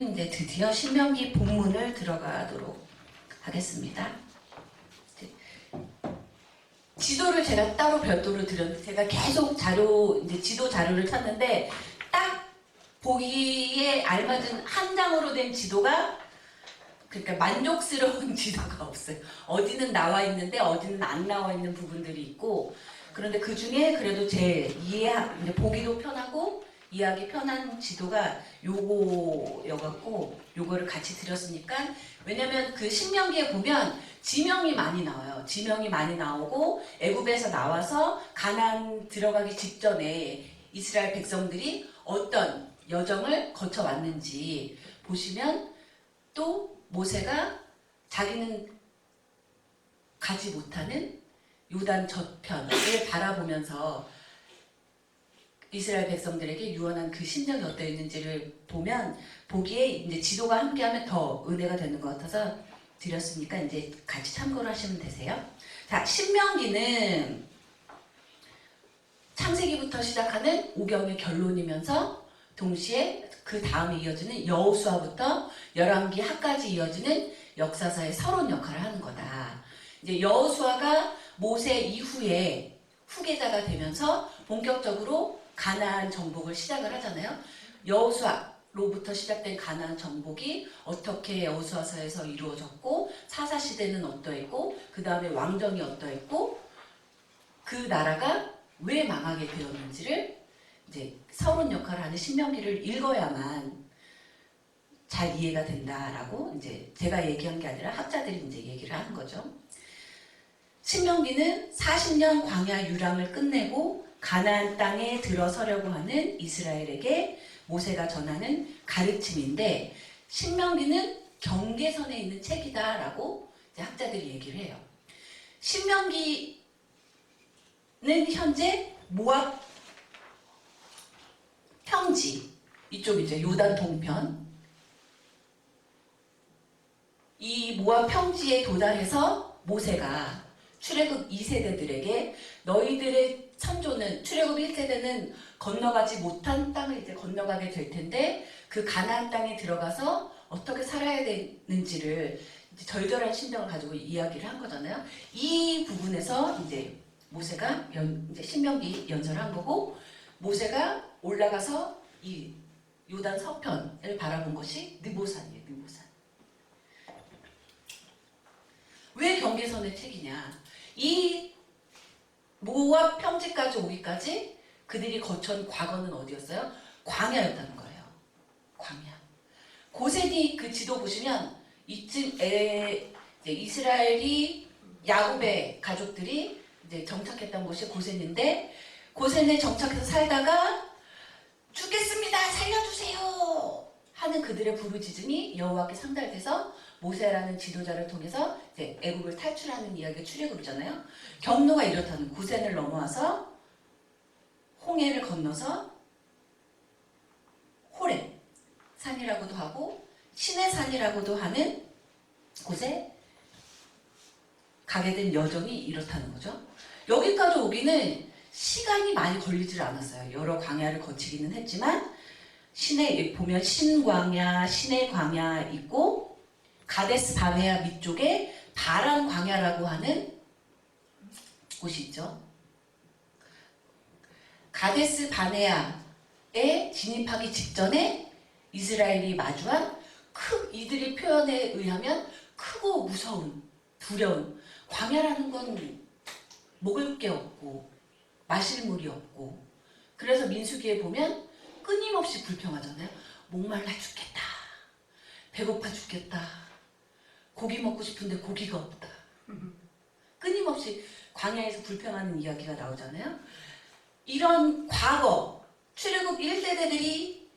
이제 드디어 신명기 본문을 들어가도록 하겠습니다. 지도를 제가 따로 별도로 드렸는데 제가 계속 지도 자료를 찾는데 딱 보기에 알맞은 한 장으로 된 지도가 그러니까 만족스러운 지도가 없어요. 어디는 나와 있는데 어디는 안 나와 있는 부분들이 있고 그런데 그 중에 그래도 이제 보기도 편하고 이해하기 편한 지도가 요거여갖고 요거를 같이 드렸으니까 왜냐면 그 신명기에 보면 지명이 많이 나와요. 지명이 많이 나오고 애굽에서 나와서 가나안 들어가기 직전에 이스라엘 백성들이 어떤 여정을 거쳐왔는지 보시면 또 모세가 자기는 가지 못하는 요단 저편을 바라보면서 이스라엘 백성들에게 유언한 그 심정이 어떠했는지를 보면 보기에 이제 지도가 함께하면 더 은혜가 되는 것 같아서 드렸으니까 이제 같이 참고를 하시면 되세요. 자, 신명기는 창세기부터 시작하는 오경의 결론이면서 동시에 그 다음에 이어지는 여호수아부터 열왕기 하까지 이어지는 역사사의 서론 역할을 하는 거다. 이제 여호수아가 모세 이후에 후계자가 되면서 본격적으로 가나안 정복을 시작을 하잖아요. 여호수아로부터 시작된 가나안 정복이 어떻게 여호수아서에서 이루어졌고 사사시대는 어떠했고 그 다음에 왕정이 어떠했고 그 나라가 왜 망하게 되었는지를 이제 서론 역할을 하는 신명기를 읽어야만 잘 이해가 된다라고 이제 제가 얘기한 게 아니라 학자들이 이제 얘기를 하는 거죠. 신명기는 40년 광야 유랑을 끝내고 가나안 땅에 들어서려고 하는 이스라엘에게 모세가 전하는 가르침인데 신명기는 경계선에 있는 책이다라고 이제 학자들이 얘기를 해요. 신명기는 현재 모압 평지 이쪽 이제 요단 동편 이 모압 평지에 도달해서 모세가 출애굽 2세대들에게 너희들의 선조는 출애굽 1세대는 건너가지 못한 땅을 이제 건너가게 될 텐데 그 가나안 땅에 들어가서 어떻게 살아야 되는지를 이제 절절한 심정을 가지고 이야기를 한 거잖아요. 이 부분에서 이제 모세가 이제 신명기 연설을 한 거고 모세가 올라가서 이 요단 서편을 바라본 것이 느보산이에요. 느보산. 왜 경계선의 책이냐? 이 모압 평지까지 오기까지 그들이 거쳐온 과거는 어디였어요? 광야였다는 거예요. 광야. 고센이 그 지도 보시면 이쯤에 이스라엘이 야곱의 가족들이 이제 정착했던 곳이 고센인데 고센에 정착해서 살다가 죽겠습니다. 살려주세요. 하는 그들의 부르짖음이 여호와께 상달돼서 모세라는 지도자를 통해서 이제 애굽을 탈출하는 이야기가 출애굽이잖아요. 경로가 이렇다는 고센을 넘어와서 홍해를 건너서 호렙 산이라고도 하고 신의 산이라고도 하는 곳에 가게 된 여정이 이렇다는 거죠. 여기까지 오기는 시간이 많이 걸리질 않았어요. 여러 광야를 거치기는 했지만 신의 보면 신광야, 신의 광야 있고 가데스 바네아 밑쪽에 바란 광야라고 하는 곳이 있죠. 가데스 바네아에 진입하기 직전에 이스라엘이 마주한 이들의 표현에 의하면 크고 무서운 두려운 광야라는 건 먹을 게 없고 마실 물이 없고 그래서 민수기에 보면 끊임없이 불평하잖아요. 목말라 죽겠다. 배고파 죽겠다. 고기 먹고 싶은데 고기가 없다. 끊임없이 광야에서 불평하는 이야기가 나오잖아요. 이런 과거 출애굽 1세대들이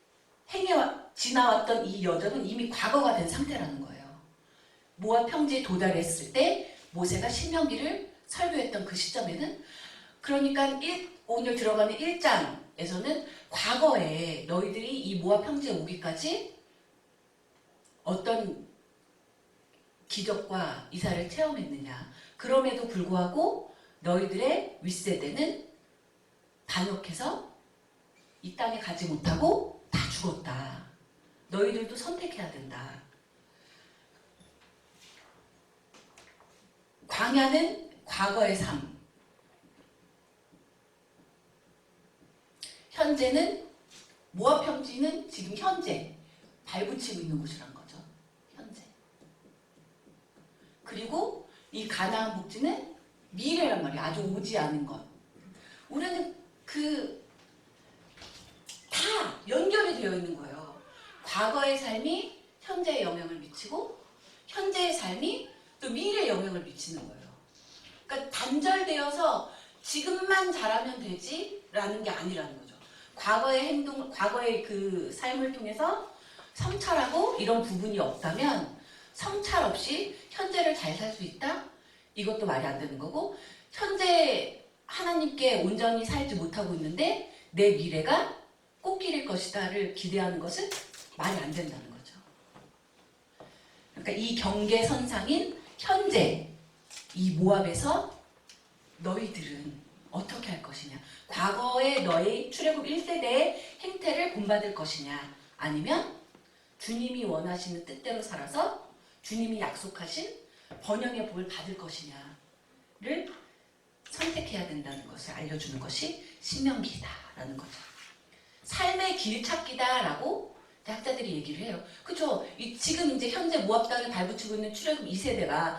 지나왔던 이 여정은 이미 과거가 된 상태라는 거예요. 모압 평지에 도달했을 때 모세가 신명기를 설교했던 그 시점에는 그러니까 오늘 들어가는 1장에서는 과거에 너희들이 이 모압 평지에 오기까지 어떤 기적과 이사를 체험했느냐. 그럼에도 불구하고 너희들의 윗세대는 반역해서 이 땅에 가지 못하고 다 죽었다. 너희들도 선택해야 된다. 광야는 과거의 삶, 현재는 모압 평지는 지금 현재 발붙이고 있는 곳이란 거죠. 현재. 그리고 이 가나안 복지는 미래란 말이에요. 아주 오지 않은 것. 우리는 다 연결이 되어 있는 거예요. 과거의 삶이 현재에 영향을 미치고 현재의 삶이 또 미래에 영향을 미치는 거예요. 그러니까 단절되어서 지금만 잘하면 되지라는 게 아니라는 거죠. 과거의 행동, 과거의 그 삶을 통해서 성찰하고 이런 부분이 없다면 성찰 없이 현재를 잘 살 수 있다? 이것도 말이 안 되는 거고, 현재 하나님께 온전히 살지 못하고 있는데 내 미래가 꽃길일 것이다를 기대하는 것은 말이 안 된다는 거죠. 그러니까 이 경계선상인 현재 이 모압에서 너희들은 어떻게 할 것이냐, 과거의 너의 출애굽 1세대의 행태를 본받을 것이냐, 아니면 주님이 원하시는 뜻대로 살아서 주님이 약속하신 번영의 복을 받을 것이냐를 선택해야 된다는 것을 알려주는 것이 신명기다라는 거죠. 삶의 길찾기다라고 학자들이 얘기를 해요. 그렇죠? 지금 이제 현재 모압 땅에 발붙이고 있는 출애굽 2세대가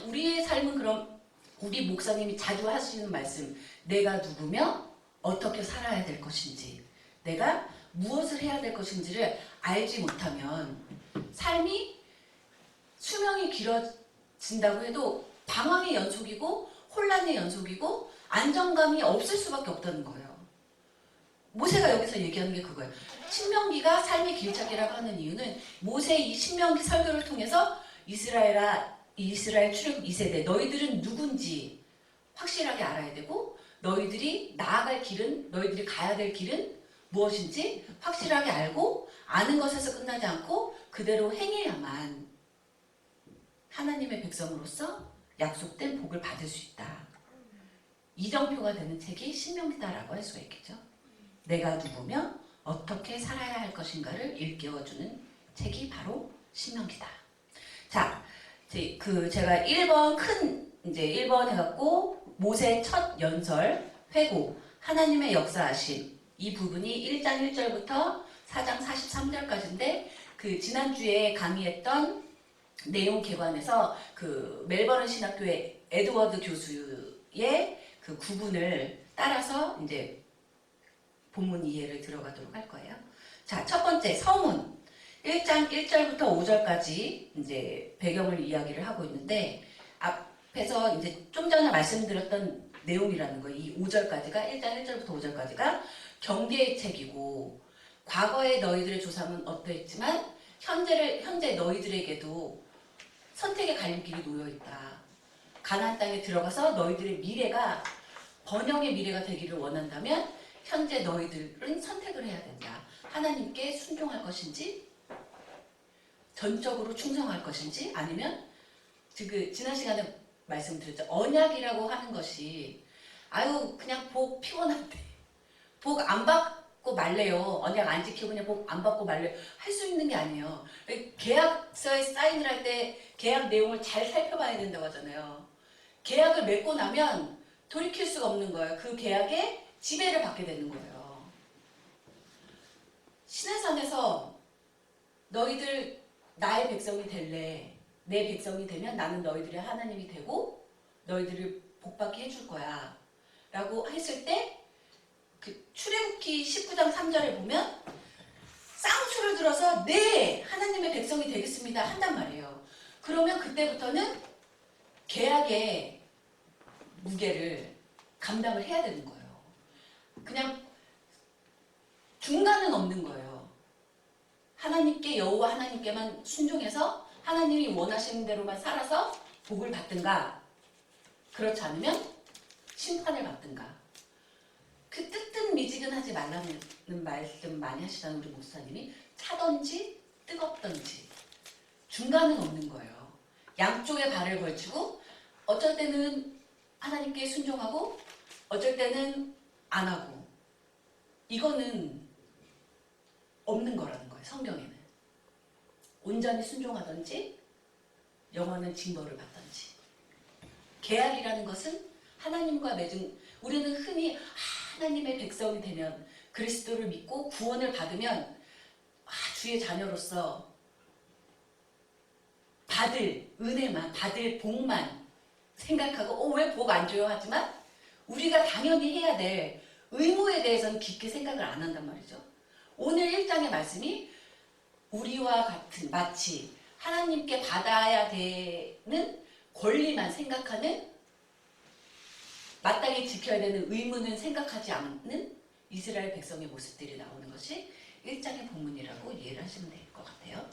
우리의 삶은 그럼 우리 목사님이 자주 하시는 말씀, 내가 누구며 어떻게 살아야 될 것인지, 내가 무엇을 해야 될 것인지를 알지 못하면 삶이 수명이 길어진다고 해도 방황의 연속이고 혼란의 연속이고 안정감이 없을 수밖에 없다는 거예요. 모세가 여기서 얘기하는 게 그거예요. 신명기가 삶의 길찾기라고 하는 이유는 모세의 이 신명기 설교를 통해서 이스라엘 출애굽 2세대 너희들은 누군지 확실하게 알아야 되고, 너희들이 나아갈 길은, 너희들이 가야 될 길은 무엇인지 확실하게 알고, 아는 것에서 끝나지 않고 그대로 행해야만 하나님의 백성으로서 약속된 복을 받을 수 있다. 이정표가 되는 책이 신명기다라고 할 수가 있겠죠. 내가 누구며 어떻게 살아야 할 것인가를 일깨워주는 책이 바로 신명기다. 자, 제가 1번 이제 1번 해갖고 모세 첫 연설, 회고, 하나님의 역사하심, 이 부분이 1장 1절부터 4장 43절까지인데, 지난주에 강의했던 내용 개관해서 멜버른 신학교의 에드워드 교수의 그 구분을 따라서 이제 본문 이해를 들어가도록 할 거예요. 자, 첫 번째 서문 1장 1절부터 5절까지 이제 배경을 이야기를 하고 있는데, 앞에서 이제 좀 전에 말씀드렸던 내용이라는 거예요. 이 5절까지가 1장 1절부터 5절까지가 경계의 책이고, 과거의 너희들의 조상은 어떠했지만 현재 너희들에게도 선택의 갈림길이 놓여있다. 가나안 땅에 들어가서 너희들의 미래가 번영의 미래가 되기를 원한다면 현재 너희들은 선택을 해야 된다. 하나님께 순종할 것인지, 전적으로 충성할 것인지, 아니면 지난 시간에 말씀드렸죠. 언약이라고 하는 것이 그냥 복 피곤한데 복 안 받고 말래요. 언약 안 지키고 그냥 복 안 받고 말래요. 할 수 있는 게 아니에요. 계약서에 사인을 할 때 계약 내용을 잘 살펴봐야 된다고 하잖아요. 계약을 맺고 나면 돌이킬 수가 없는 거예요. 그 계약에 지배를 받게 되는 거예요. 시내산에서 너희들 나의 백성이 될래, 내 백성이 되면 나는 너희들의 하나님이 되고 너희들을 복받게 해줄 거야 라고 했을 때, 출애굽기 19장 3절에 보면 쌍수를 들어서 네, 하나님의 백성이 되겠습니다 한단 말이에요. 그러면 그때부터는 계약의 무게를 감당을 해야 되는 거예요. 그냥 중간은 없는 거예요. 하나님께, 여호와 하나님께만 순종해서 하나님이 원하시는 대로만 살아서 복을 받든가, 그렇지 않으면 심판을 받든가. 뜨뜻미지근하지 말라는 말씀 많이 하시잖아요. 우리 목사님이. 차던지 뜨겁던지 중간은 없는 거예요. 양쪽에 발을 걸치고 어쩔 때는 하나님께 순종하고 어쩔 때는 안 하고, 이거는 없는 거라는 거예요. 성경에는. 온전히 순종하든지 영원한 징벌을 받든지. 계약이라는 것은 하나님과 맺은, 우리는 흔히 하나님의 백성이 되면, 그리스도를 믿고 구원을 받으면 주의 자녀로서 받을 은혜만, 받을 복만 생각하고 왜 복 안 줘요? 하지만 우리가 당연히 해야 될 의무에 대해서는 깊게 생각을 안 한단 말이죠. 오늘 1장의 말씀이 우리와 같은, 마치 하나님께 받아야 되는 권리만 생각하는, 마땅히 지켜야 되는 의무는 생각하지 않는 이스라엘 백성의 모습들이 나오는 것이 1장의 본문이라고 이해를 하시면 될 것 같아요.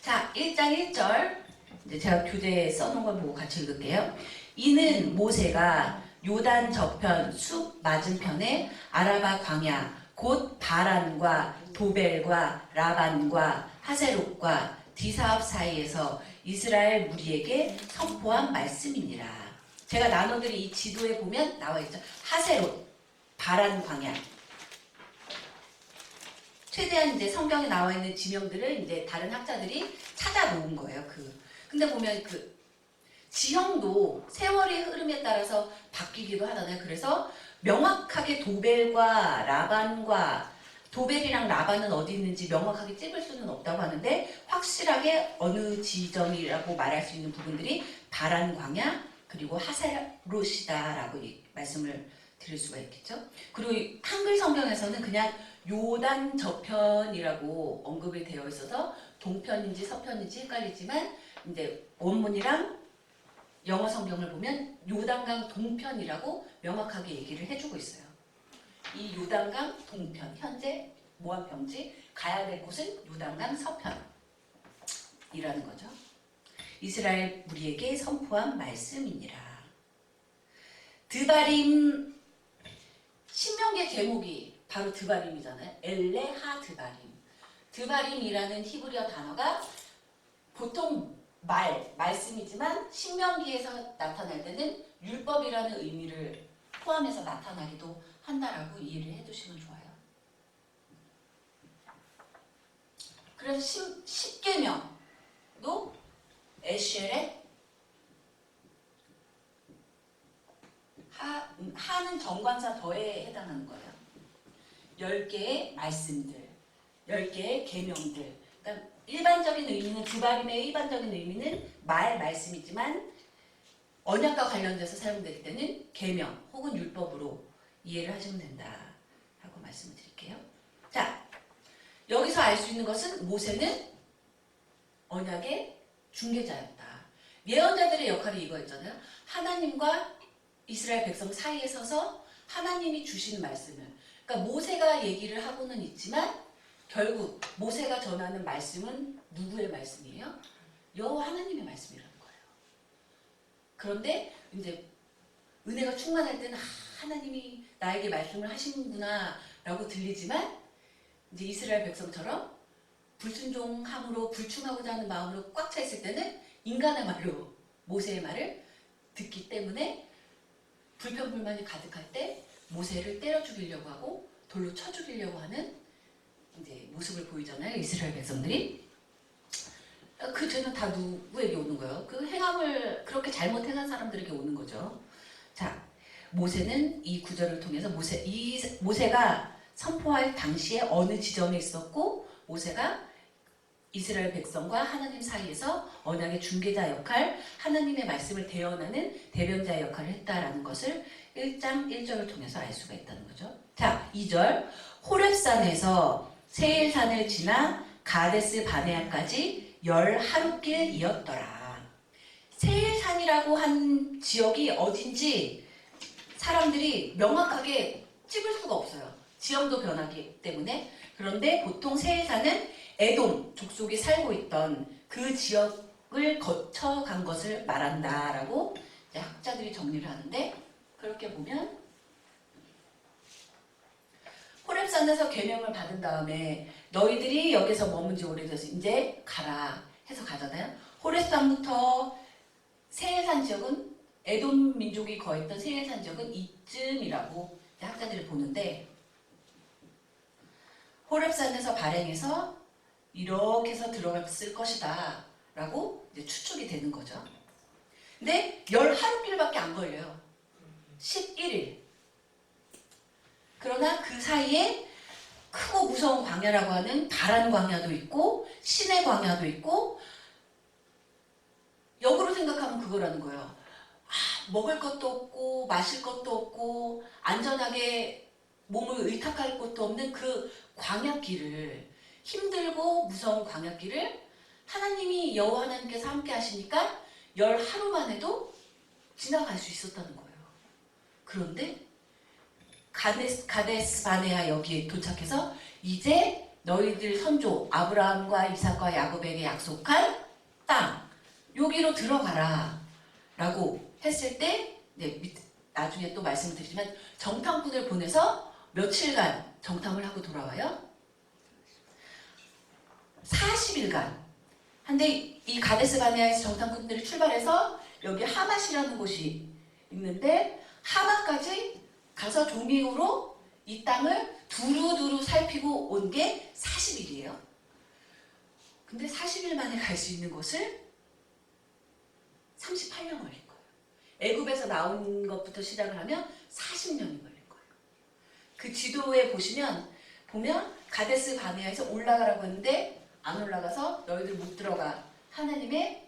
자, 1장 1절, 이제 제가 교재에 써놓은 걸 보고 같이 읽을게요. 이는 모세가 요단 저편 숲 맞은편에 아라바 광야 곧 바란과 도벨과 라반과 하세롯과 디사합 사이에서 이스라엘 무리에게 선포한 말씀이니라. 제가 나눠드린 이 지도에 보면 나와 있죠. 하세롯, 바란 광야. 최대한 이제 성경에 나와 있는 지명들을 이제 다른 학자들이 찾아 놓은 거예요. 근데 보면 그 지형도 세월의 흐름에 따라서 바뀌기도 하잖아요. 그래서 명확하게 도벨과 라반과, 도벨이랑 라반은 어디 있는지 명확하게 찝을 수는 없다고 하는데, 확실하게 어느 지점이라고 말할 수 있는 부분들이 바란 광야 그리고 하세롯이다라고 말씀을 드릴 수가 있겠죠. 그리고 한글 성경에서는 그냥 요단 저편이라고 언급이 되어 있어서 동편인지 서편인지 헷갈리지만, 이제 원문이랑 영어 성경을 보면 요단강 동편이라고 명확하게 얘기를 해주고 있어요. 이 요단강 동편, 현재 모압 평지, 가야 될 곳은 요단강 서편이라는 거죠. 이스라엘 무리에게 선포한 말씀이니라. 드바림, 신명기의 제목이 바로 드바림이잖아요. 엘레하 드바림. 드바림이라는 히브리어 단어가 보통 말씀이지만 신명기에서 나타날 때는 율법이라는 의미를 포함해서 나타나기도 한다라고 이해를 해두시면 좋아요. 그래서 10계명도 에쉐레, 하는 정관사 더에 해당하는 거예요. 10개의 말씀들, 10개의 계명들. 그러니까 일반적인 의미는, 드바림의 일반적인 의미는 말씀이지만 언약과 관련돼서 사용될 때는 계명 혹은 율법으로 이해를 하시면 된다 하고 말씀을 드릴게요. 자, 여기서 알 수 있는 것은 모세는 언약의 중개자였다. 예언자들의 역할이 이거였잖아요. 하나님과 이스라엘 백성 사이에 서서 하나님이 주시는 말씀을, 그러니까 모세가 얘기를 하고는 있지만 결국 모세가 전하는 말씀은 누구의 말씀이에요? 여호와 하나님의 말씀이라는 거예요. 그런데 이제 은혜가 충만할 때는 하나님이 나에게 말씀을 하시는구나 라고 들리지만, 이제 이스라엘 백성처럼 불순종함으로 불충하고자 하는 마음으로 꽉 차 있을 때는 인간의 말로 모세의 말을 듣기 때문에 불평불만이 가득할 때 모세를 때려 죽이려고 하고 돌로 쳐 죽이려고 하는 이제 모습을 보이잖아요. 이스라엘 백성들이. 그 죄는 다 누구에게 오는 거예요? 그 행함을 그렇게 잘못 행한 사람들에게 오는 거죠. 자, 모세는 이 구절을 통해서 모세가 선포할 당시에 어느 지점에 있었고, 모세가 이스라엘 백성과 하나님 사이에서 언약의 중개자 역할, 하나님의 말씀을 대언하는 대변자의 역할을 했다라는 것을 1장 1절을 통해서 알 수가 있다는 거죠. 자, 2절. 호렙산에서 세일산을 지나 가데스 바네아까지 10하룻길이었더라. 세일산이라고 한 지역이 어딘지 사람들이 명확하게 찝을 수가 없어요. 지형도 변하기 때문에. 그런데 보통 세일산은 에돔 족속이 살고 있던 그 지역을 거쳐간 것을 말한다라고 이제 학자들이 정리를 하는데, 그렇게 보면 호렙산에서 계명을 받은 다음에 너희들이 여기서 머문 지 오래돼서 이제 가라 해서 가잖아요. 호렙산부터 세일산 지역은, 에돔 민족이 거했던 세일산 지역은 이쯤이라고 학자들이 보는데, 호렙산에서 발행해서 이렇게 해서 들어갔을 것이다 라고 이제 추측이 되는 거죠. 근데 11하루길밖에 안 걸려요. 11일. 그러나 그 사이에 크고 무서운 광야라고 하는 바란 광야도 있고 시내 광야도 있고, 역으로 생각하면 그거라는 거예요. 먹을 것도 없고 마실 것도 없고 안전하게 몸을 의탁할 곳도 없는 그 광야길을, 힘들고 무서운 광야길을 하나님이 여호와 하나님께서 함께 하시니까 11하루만 해도 지나갈 수 있었다는 거예요. 그런데 가데스 바네아 여기에 도착해서 이제 너희들 선조 아브라함과 이삭과 야곱에게 약속한 땅 여기로 들어가라 라고 했을 때, 나중에 또 말씀드리지만 정탐꾼을 보내서 며칠간 정탐을 하고 돌아와요. 40일간. 근데 이 가데스 바네아에서 정탐꾼들이 출발해서 여기 하맛이라는 곳이 있는데 하맛까지 가서 종행으로 이 땅을 두루두루 살피고 온 게 40일이에요. 근데 40일 만에 갈 수 있는 곳을 38년 걸린 거예요. 애굽에서 나온 것부터 시작을 하면 40년이 걸린 거예요. 그 지도에 보면 가데스 바네아에서 올라가라고 했는데 안 올라가서 너희들 못 들어가 하나님의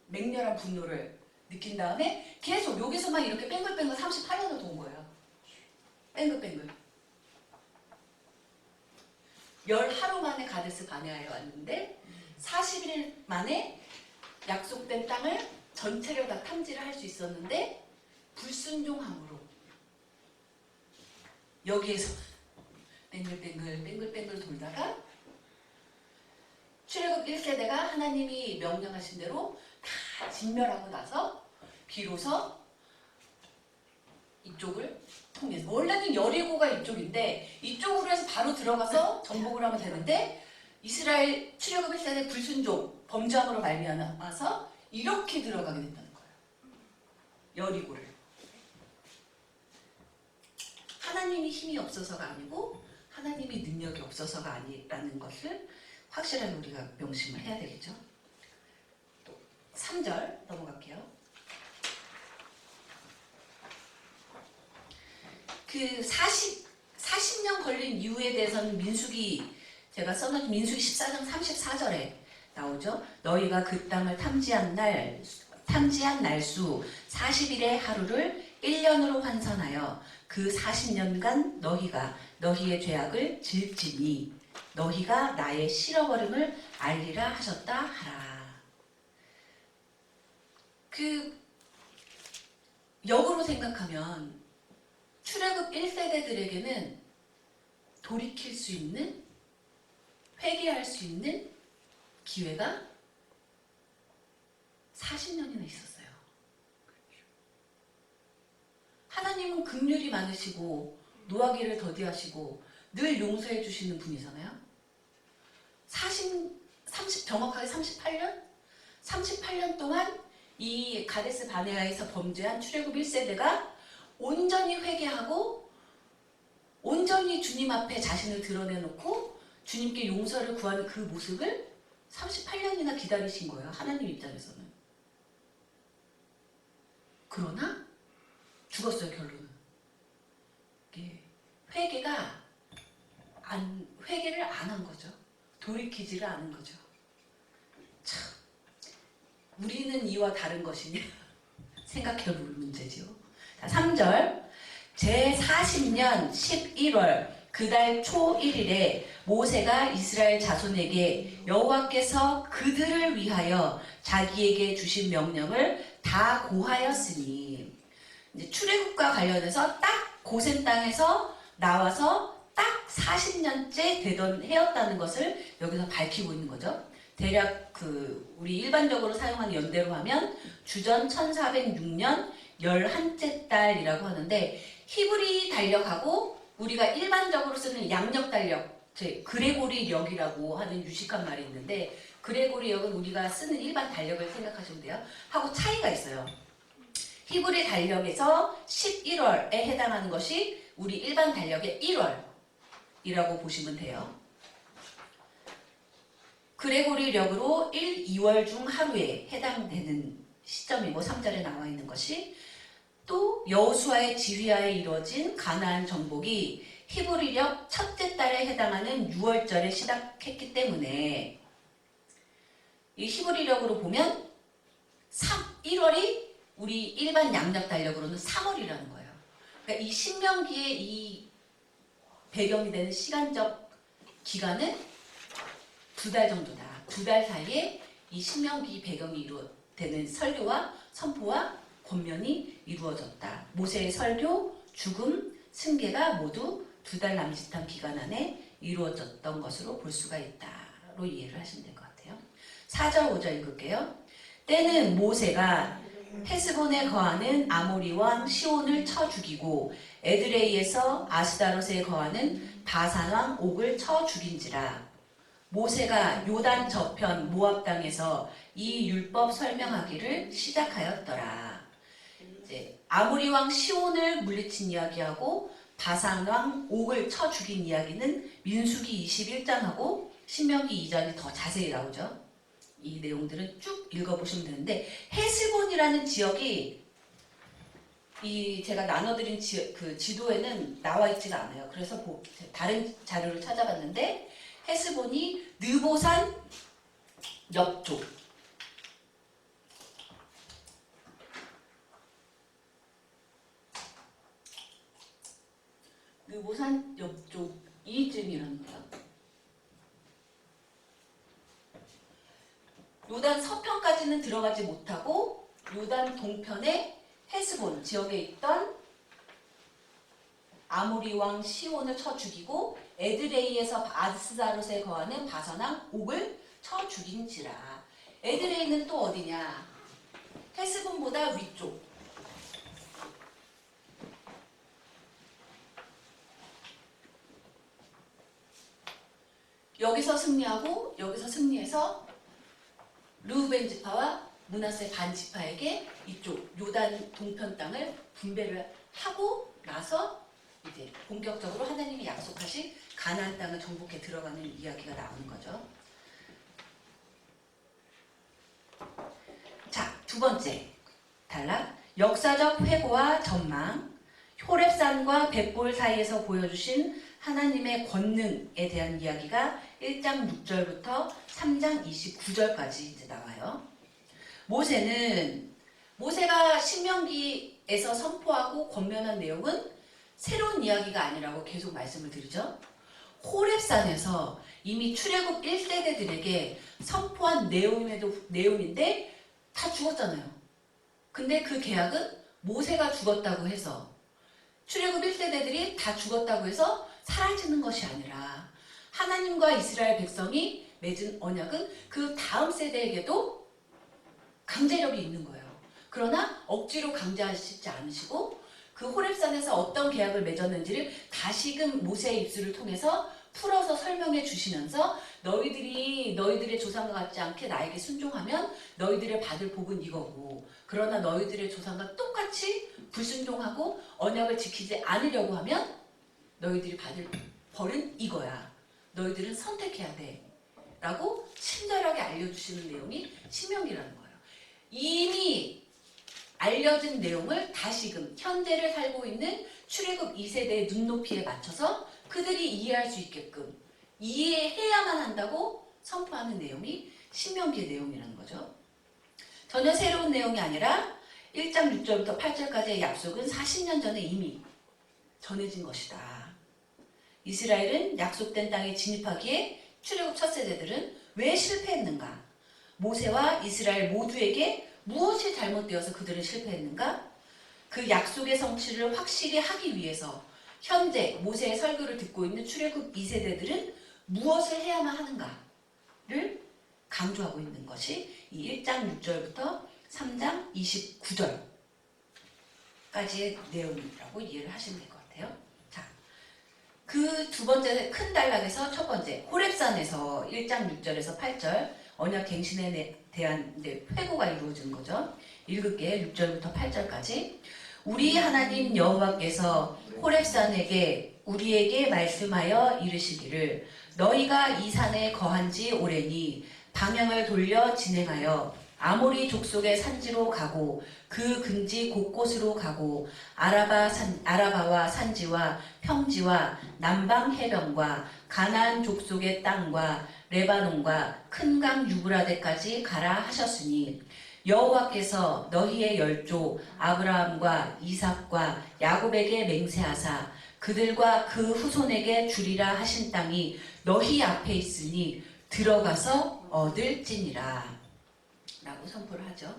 맹렬한 분노를 느낀 다음에 계속 여기서만 이렇게 뺑글뺑글 38년을 돈 거예요. 뺑글뺑글. 10하루 만에 가데스 바네아에 왔는데 40일 만에 약속된 땅을 전체를 다 탐지를 할 수 있었는데 불순종함으로 여기에서 뺑글뺑글 돌다가 출애굽 1세대가 하나님이 명령하신 대로 다 진멸하고 나서 비로소 이쪽을 통해서, 원래는 여리고가 이쪽인데 이쪽으로 해서 바로 들어가서 정복을 하면 되는데 이스라엘 출애굽 1세대 불순종 범죄함으로 말미암아서 이렇게 들어가게 된다는 거예요. 여리고를. 하나님이 힘이 없어서가 아니고 하나님이 능력이 없어서가 아니라는 것을 확실하게 우리가 명심을 해야 되겠죠. 또 3절 넘어갈게요. 그 40년 걸린 이유에 대해서는 제가 써놓은 민수기 14장 34절에 나오죠. 너희가 그 땅을 탐지한 날수 40일의 하루를 1년으로 환산하여 그 40년간 너희가 너희의 죄악을 질지니 너희가 나의 실어버림을 알리라 하셨다 하라. 그 역으로 생각하면 출애굽 1세대들에게는 돌이킬 수 있는, 회개할 수 있는 기회가 40년이나 있었어요. 하나님은 긍휼이 많으시고 노하기를 더디하시고 늘 용서해 주시는 분이잖아요. 정확하게 38년 동안 이 가데스 바네아에서 범죄한 출애굽 1세대가 온전히 회개하고 온전히 주님 앞에 자신을 드러내놓고 주님께 용서를 구하는 그 모습을 38년이나 기다리신 거예요. 하나님 입장에서는. 그러나 죽었어요. 결론은. 회개를 안 한 거죠. 돌이키지를 않은 거죠. 참, 우리는 이와 다른 것이냐 생각해볼 문제지요. 자, 3절 제40년 11월 그달 초 1일에 모세가 이스라엘 자손에게 여호와께서 그들을 위하여 자기에게 주신 명령을 다 고하였으니, 이제 출애굽과 관련해서 딱 고센 땅에서 나와서 딱 40년째 되던 해였다는 것을 여기서 밝히고 있는 거죠. 대략 우리 일반적으로 사용하는 연대로 하면 주전 1406년 11째 달이라고 하는데, 히브리 달력하고 우리가 일반적으로 쓰는 양력 달력, 그레고리 력이라고 하는 유식한 말이 있는데, 그레고리 력은 우리가 쓰는 일반 달력을 생각하시면 돼요. 하고 차이가 있어요. 히브리 달력에서 11월에 해당하는 것이 우리 일반 달력의 1월이라고 보시면 돼요. 그레고리력으로 1, 2월 중 하루에 해당되는 시점이고 3절에 나와 있는 것이 또 여호수아의 지휘하에 이루어진 가나안 정복이 히브리력 첫째 달에 해당하는 6월절에 시작했기 때문에 이 히브리력으로 보면 1월이 우리 일반 양력 달력으로는 3월이라는 거예요. 그러니까 이 신명기의 이 배경이 되는 시간적 기간은 2달 정도다. 2달 사이에 이 신명기 배경이 되는 설교와 선포와 권면이 이루어졌다. 모세의 설교, 죽음, 승계가 모두 2달 남짓한 기간 안에 이루어졌던 것으로 볼 수가 있다로 이해를 하시면 될 것 같아요. 4절, 5절 읽을게요. 때는 모세가 헤스본에 거하는 아모리 왕 시온을 쳐 죽이고 에드레이에서 아스다롯에 거하는 바산 왕 옥을 쳐 죽인지라. 모세가 요단 저편 모압 땅에서 이 율법 설명하기를 시작하였더라. 이제 아모리 왕 시온을 물리친 이야기하고 바산 왕 옥을 쳐 죽인 이야기는 민수기 21장하고 신명기 2장이 더 자세히 나오죠. 이 내용들은 쭉 읽어보시면 되는데 헤스본이라는 지역이 이 제가 나눠드린 그 지도에는 나와 있지가 않아요. 그래서 다른 자료를 찾아봤는데 헤스본이 느보산 옆쪽 느보산 옆쪽 이쯤이라는 거예요. 요단 서편까지는 들어가지 못하고 요단 동편의 헤스본 지역에 있던 아모리 왕 시온을 쳐 죽이고 에드레이에서 아스다롯에 거하는 바산 왕 옥을 쳐 죽인지라. 에드레이는 또 어디냐? 헤스본보다 위쪽. 여기서 승리하고 여기서 승리해서 르우벤 지파와 므낫세 반 지파에게 이쪽 요단 동편 땅을 분배를 하고 나서 이제 본격적으로 하나님이 약속하신 가나안 땅을 정복해 들어가는 이야기가 나오는 거죠. 자, 두 번째 단락. 역사적 회고와 전망. 호렙산과 벳볼 사이에서 보여주신 하나님의 권능에 대한 이야기가 1장 6절부터 3장 29절까지 이제 나와요. 모세가 신명기에서 선포하고 권면한 내용은 새로운 이야기가 아니라고 계속 말씀을 드리죠. 호렙산에서 이미 출애굽 1세대들에게 선포한 내용인데 다 죽었잖아요. 근데 그 계약은 모세가 죽었다고 해서 출애굽 1세대들이 다 죽었다고 해서 사라지는 것이 아니라 하나님과 이스라엘 백성이 맺은 언약은 그 다음 세대에게도 강제력이 있는 거예요. 그러나 억지로 강제하시지 않으시고 그 호렙산에서 어떤 계약을 맺었는지를 다시금 모세의 입술을 통해서 풀어서 설명해 주시면서 너희들의 조상과 같지 않게 나에게 순종하면 너희들의 받을 복은 이거고, 그러나 너희들의 조상과 똑같이 불순종하고 언약을 지키지 않으려고 하면 너희들이 받을 벌은 이거야. 너희들은 선택해야 돼. 라고 친절하게 알려주시는 내용이 신명기라는 거예요. 이미 알려진 내용을 다시금 현재를 살고 있는 출애굽 2세대의 눈높이에 맞춰서 그들이 이해할 수 있게끔 이해해야만 한다고 선포하는 내용이 신명기의 내용이라는 거죠. 전혀 새로운 내용이 아니라 1장 6절부터 8절까지의 약속은 40년 전에 이미 전해진 것이다. 이스라엘은 약속된 땅에 진입하기에 출애굽 첫 세대들은 왜 실패했는가? 모세와 이스라엘 모두에게 무엇이 잘못되어서 그들은 실패했는가? 그 약속의 성취를 확실히 하기 위해서 현재 모세의 설교를 듣고 있는 출애굽 2세대들은 무엇을 해야만 하는가를 강조하고 있는 것이 이 1장 6절부터 3장 29절까지의 내용이라고 이해를 하시면 될 것 같아요. 자, 그 두 번째 큰 단락에서 첫 번째 호렙산에서 1장 6절에서 8절 언약 갱신에 대한 회고가 이루어진 거죠. 읽을게. 6절부터 8절까지. 우리 하나님 여호와께서 호렙산에게 우리에게 말씀하여 이르시기를 너희가 이 산에 거한 지 오래니 방향을 돌려 진행하여 아모리 족속의 산지로 가고 그 근지 곳곳으로 가고 아라바와 산지와 평지와 남방 해변과 가나안 족속의 땅과 레바논과 큰 강 유브라데까지 가라 하셨으니 여호와께서 너희의 열조 아브라함과 이삭과 야곱에게 맹세하사 그들과 그 후손에게 주리라 하신 땅이 너희 앞에 있으니 들어가서 얻을지니라 라고 선포를 하죠.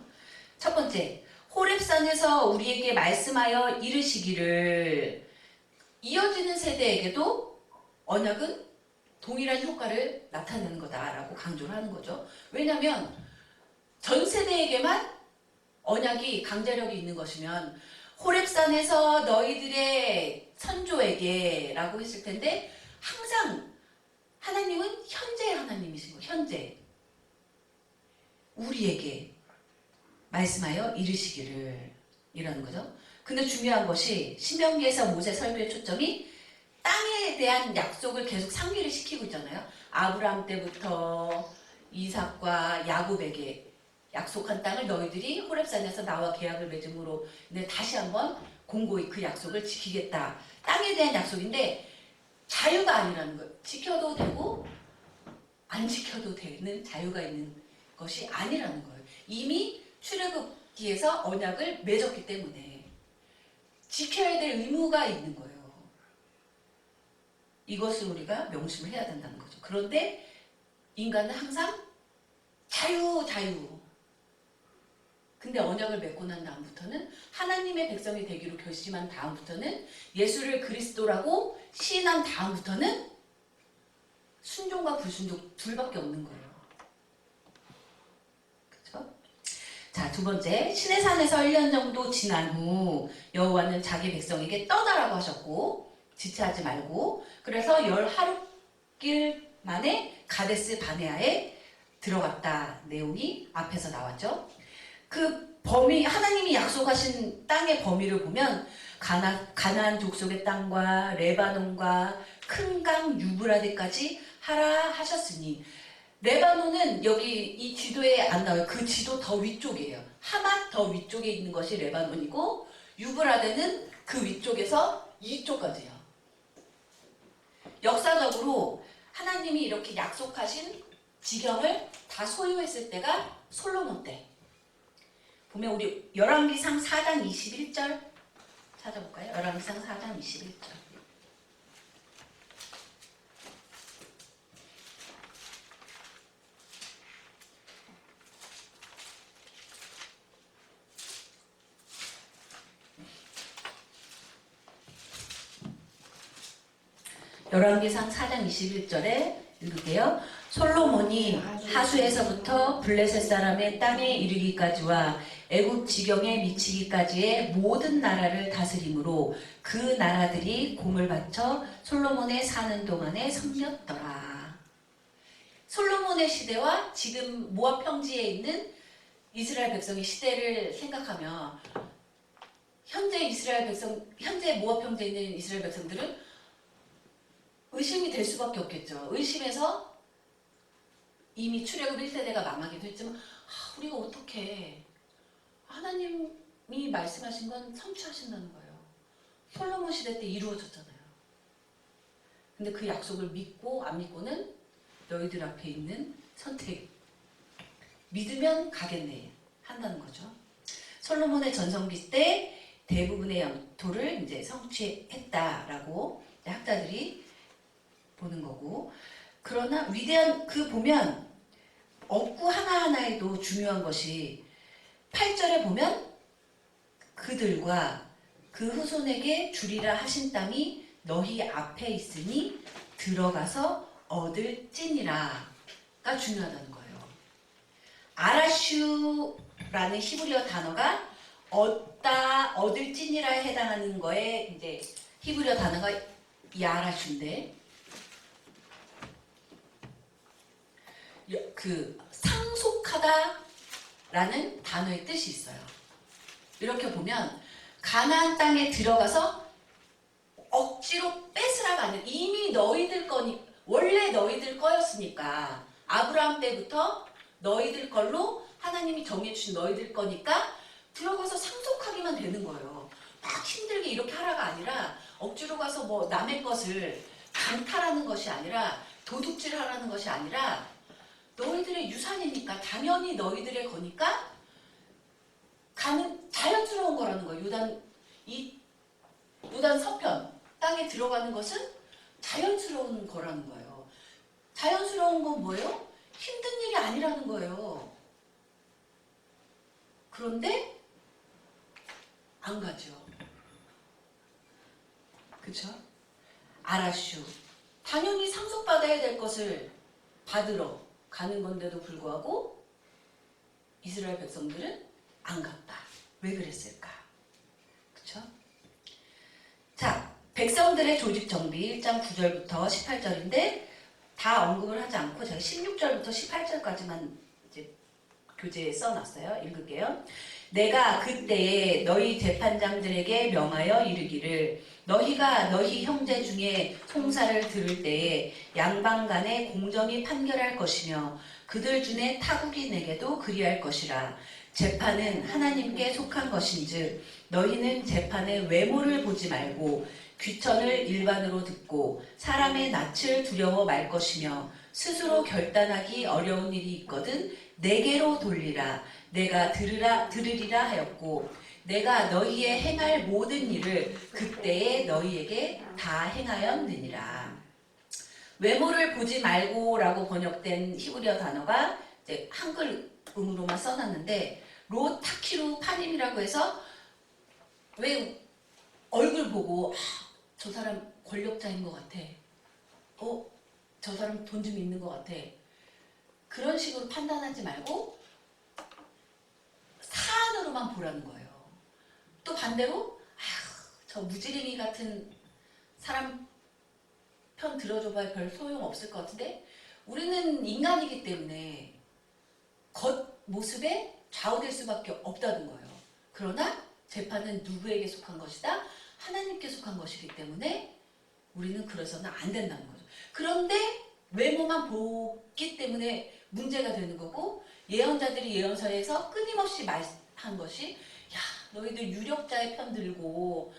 첫 번째, 호렙산에서 우리에게 말씀하여 이르시기를 이어지는 세대에게도 언약은 동일한 효과를 나타내는 거다라고 강조를 하는 거죠. 왜냐하면 전 세대에게만 언약이 강제력이 있는 것이면 호렙산에서 너희들의 선조에게 라고 했을 텐데 항상 하나님은 현재의 하나님이신 거예요. 현재 우리에게 말씀하여 이르시기를 이라는 거죠. 근데 중요한 것이 신명기에서 모세 설교의 초점이 땅에 대한 약속을 계속 상기를 시키고 있잖아요. 아브라함 때부터 이삭과 야곱에게 약속한 땅을 너희들이 호렙산에서 나와 계약을 맺음으로 다시 한번 공고히 그 약속을 지키겠다. 땅에 대한 약속인데 자유가 아니라는 거예요. 지켜도 되고 안 지켜도 되는 자유가 있는 것이 아니라는 거예요. 이미 출애굽기에서 언약을 맺었기 때문에 지켜야 될 의무가 있는 거예요. 이것을 우리가 명심을 해야 된다는 거죠. 그런데 인간은 항상 자유. 근데 언약을 맺고 난 다음부터는 하나님의 백성이 되기로 결심한 다음부터는 예수를 그리스도라고 시인한 다음부터는 순종과 불순종 둘밖에 없는 거예요. 그렇죠? 자, 두 번째, 시내산에서 1년 정도 지난 후 여호와는 자기 백성에게 떠나라고 하셨고 지체하지 말고 그래서 10하루길 만에 가데스 바네아에 들어갔다 내용이 앞에서 나왔죠. 그 범위, 하나님이 약속하신 땅의 범위를 보면 가나안 족속의 땅과 레바논과 큰 강 유브라데까지 하라 하셨으니 레바논은 여기 이 지도에 안 나와요. 그 지도 더 위쪽이에요. 하맛 더 위쪽에 있는 것이 레바논이고 유브라데는 그 위쪽에서 이쪽까지예요. 역사적으로 하나님이 이렇게 약속하신 지경을 다 소유했을 때가 솔로몬 때. 보면 우리 열왕기상 4장 21절 찾아볼까요? 열왕기상 4장 21절. 열왕기상 4장 21절에 읽을게요. 솔로몬이 하수에서부터 블레셋 사람의 땅에 이르기까지와 애굽 지경에 미치기까지의 모든 나라를 다스림으로 그 나라들이 공을 바쳐 솔로몬의 사는 동안에 섬겼더라. 솔로몬의 시대와 지금 모압 평지에 있는 이스라엘 백성의 시대를 생각하면 현재 모압 평지에 있는 이스라엘 백성들은 의심이 될 수밖에 없겠죠. 의심해서 이미 출애굽 1세대가 망하기도 했지만 우리가 어떻게 하나님이 말씀하신 건 성취하신다는 거예요. 솔로몬 시대 때 이루어졌잖아요. 근데 그 약속을 믿고 안 믿고는 너희들 앞에 있는 선택. 믿으면 가겠네 한다는 거죠. 솔로몬의 전성기 때 대부분의 영토를 이제 성취했다라고 학자들이 보는 거고, 그러나 위대한 보면 억구 하나하나에도 중요한 것이 8절에 보면 그들과 그 후손에게 주리라 하신 땅이 너희 앞에 있으니 들어가서 얻을지니라가 중요하다는 거예요. 아라슈라는 히브리어 단어가 얻을지니라에 해당하는 거에 이제 히브리어 단어가 이 아라슈인데 그 상속하다라는 단어의 뜻이 있어요. 이렇게 보면 가나안 땅에 들어가서 억지로 뺏으라가 아니라 이미 너희들 거니 원래 너희들 거였으니까 아브라함 때부터 너희들 걸로 하나님이 정해주신 너희들 거니까 들어가서 상속하기만 되는 거예요. 막 힘들게 이렇게 하라가 아니라 억지로 가서 뭐 남의 것을 강탈하는 것이 아니라 도둑질하라는 것이 아니라 너희들의 유산이니까 당연히 너희들의 거니까 가는 자연스러운 거라는 거예요. 요단 서편 땅에 들어가는 것은 자연스러운 거라는 거예요. 자연스러운 건 뭐예요? 힘든 일이 아니라는 거예요. 그런데 안 가죠. 그쵸? 아라슈. 당연히 상속받아야 될 것을 받으러 가는 건데도 불구하고 이스라엘 백성들은 안 갔다. 왜 그랬을까? 그쵸? 자, 백성들의 조직 정비 1장 9절부터 18절인데 다 언급을 하지 않고 제가 16절부터 18절까지만 이제 교재에 써놨어요. 읽을게요. 내가 그때에 너희 재판장들에게 명하여 이르기를 너희가 너희 형제 중에 송사를 들을 때에 양방 간에 공정히 판결할 것이며 그들 중에 타국이 내게도 그리할 것이라. 재판은 하나님께 속한 것인즉 너희는 재판의 외모를 보지 말고 귀천을 일반으로 듣고 사람의 낯을 두려워 말 것이며 스스로 결단하기 어려운 일이 있거든 내게로 돌리라. 내가 들으리라 하였고 내가 너희의 행할 모든 일을 그때에 너희에게 다 행하였느니라. 외모를 보지 말고라고 번역된 히브리어 단어가 이제 한글음으로만 써놨는데 로타키루 파님이라고 해서 왜 얼굴 보고 저 사람 권력자인 것 같아. 저 사람 돈 좀 있는 것 같아. 그런 식으로 판단하지 말고 사안으로만 보라는 거예요. 또 반대로 저 무지랭이 같은 사람 편 들어줘봐야 별 소용없을 것 같은데 우리는 인간이기 때문에 겉모습에 좌우될 수밖에 없다는 거예요. 그러나 재판은 누구에게 속한 것이다? 하나님께 속한 것이기 때문에 우리는 그래서는 안 된다는 거죠. 그런데 외모만 보기 때문에 문제가 되는 거고 예언자들이 예언서에서 끊임없이 말한 것이 야 너희들 유력자의 편 들고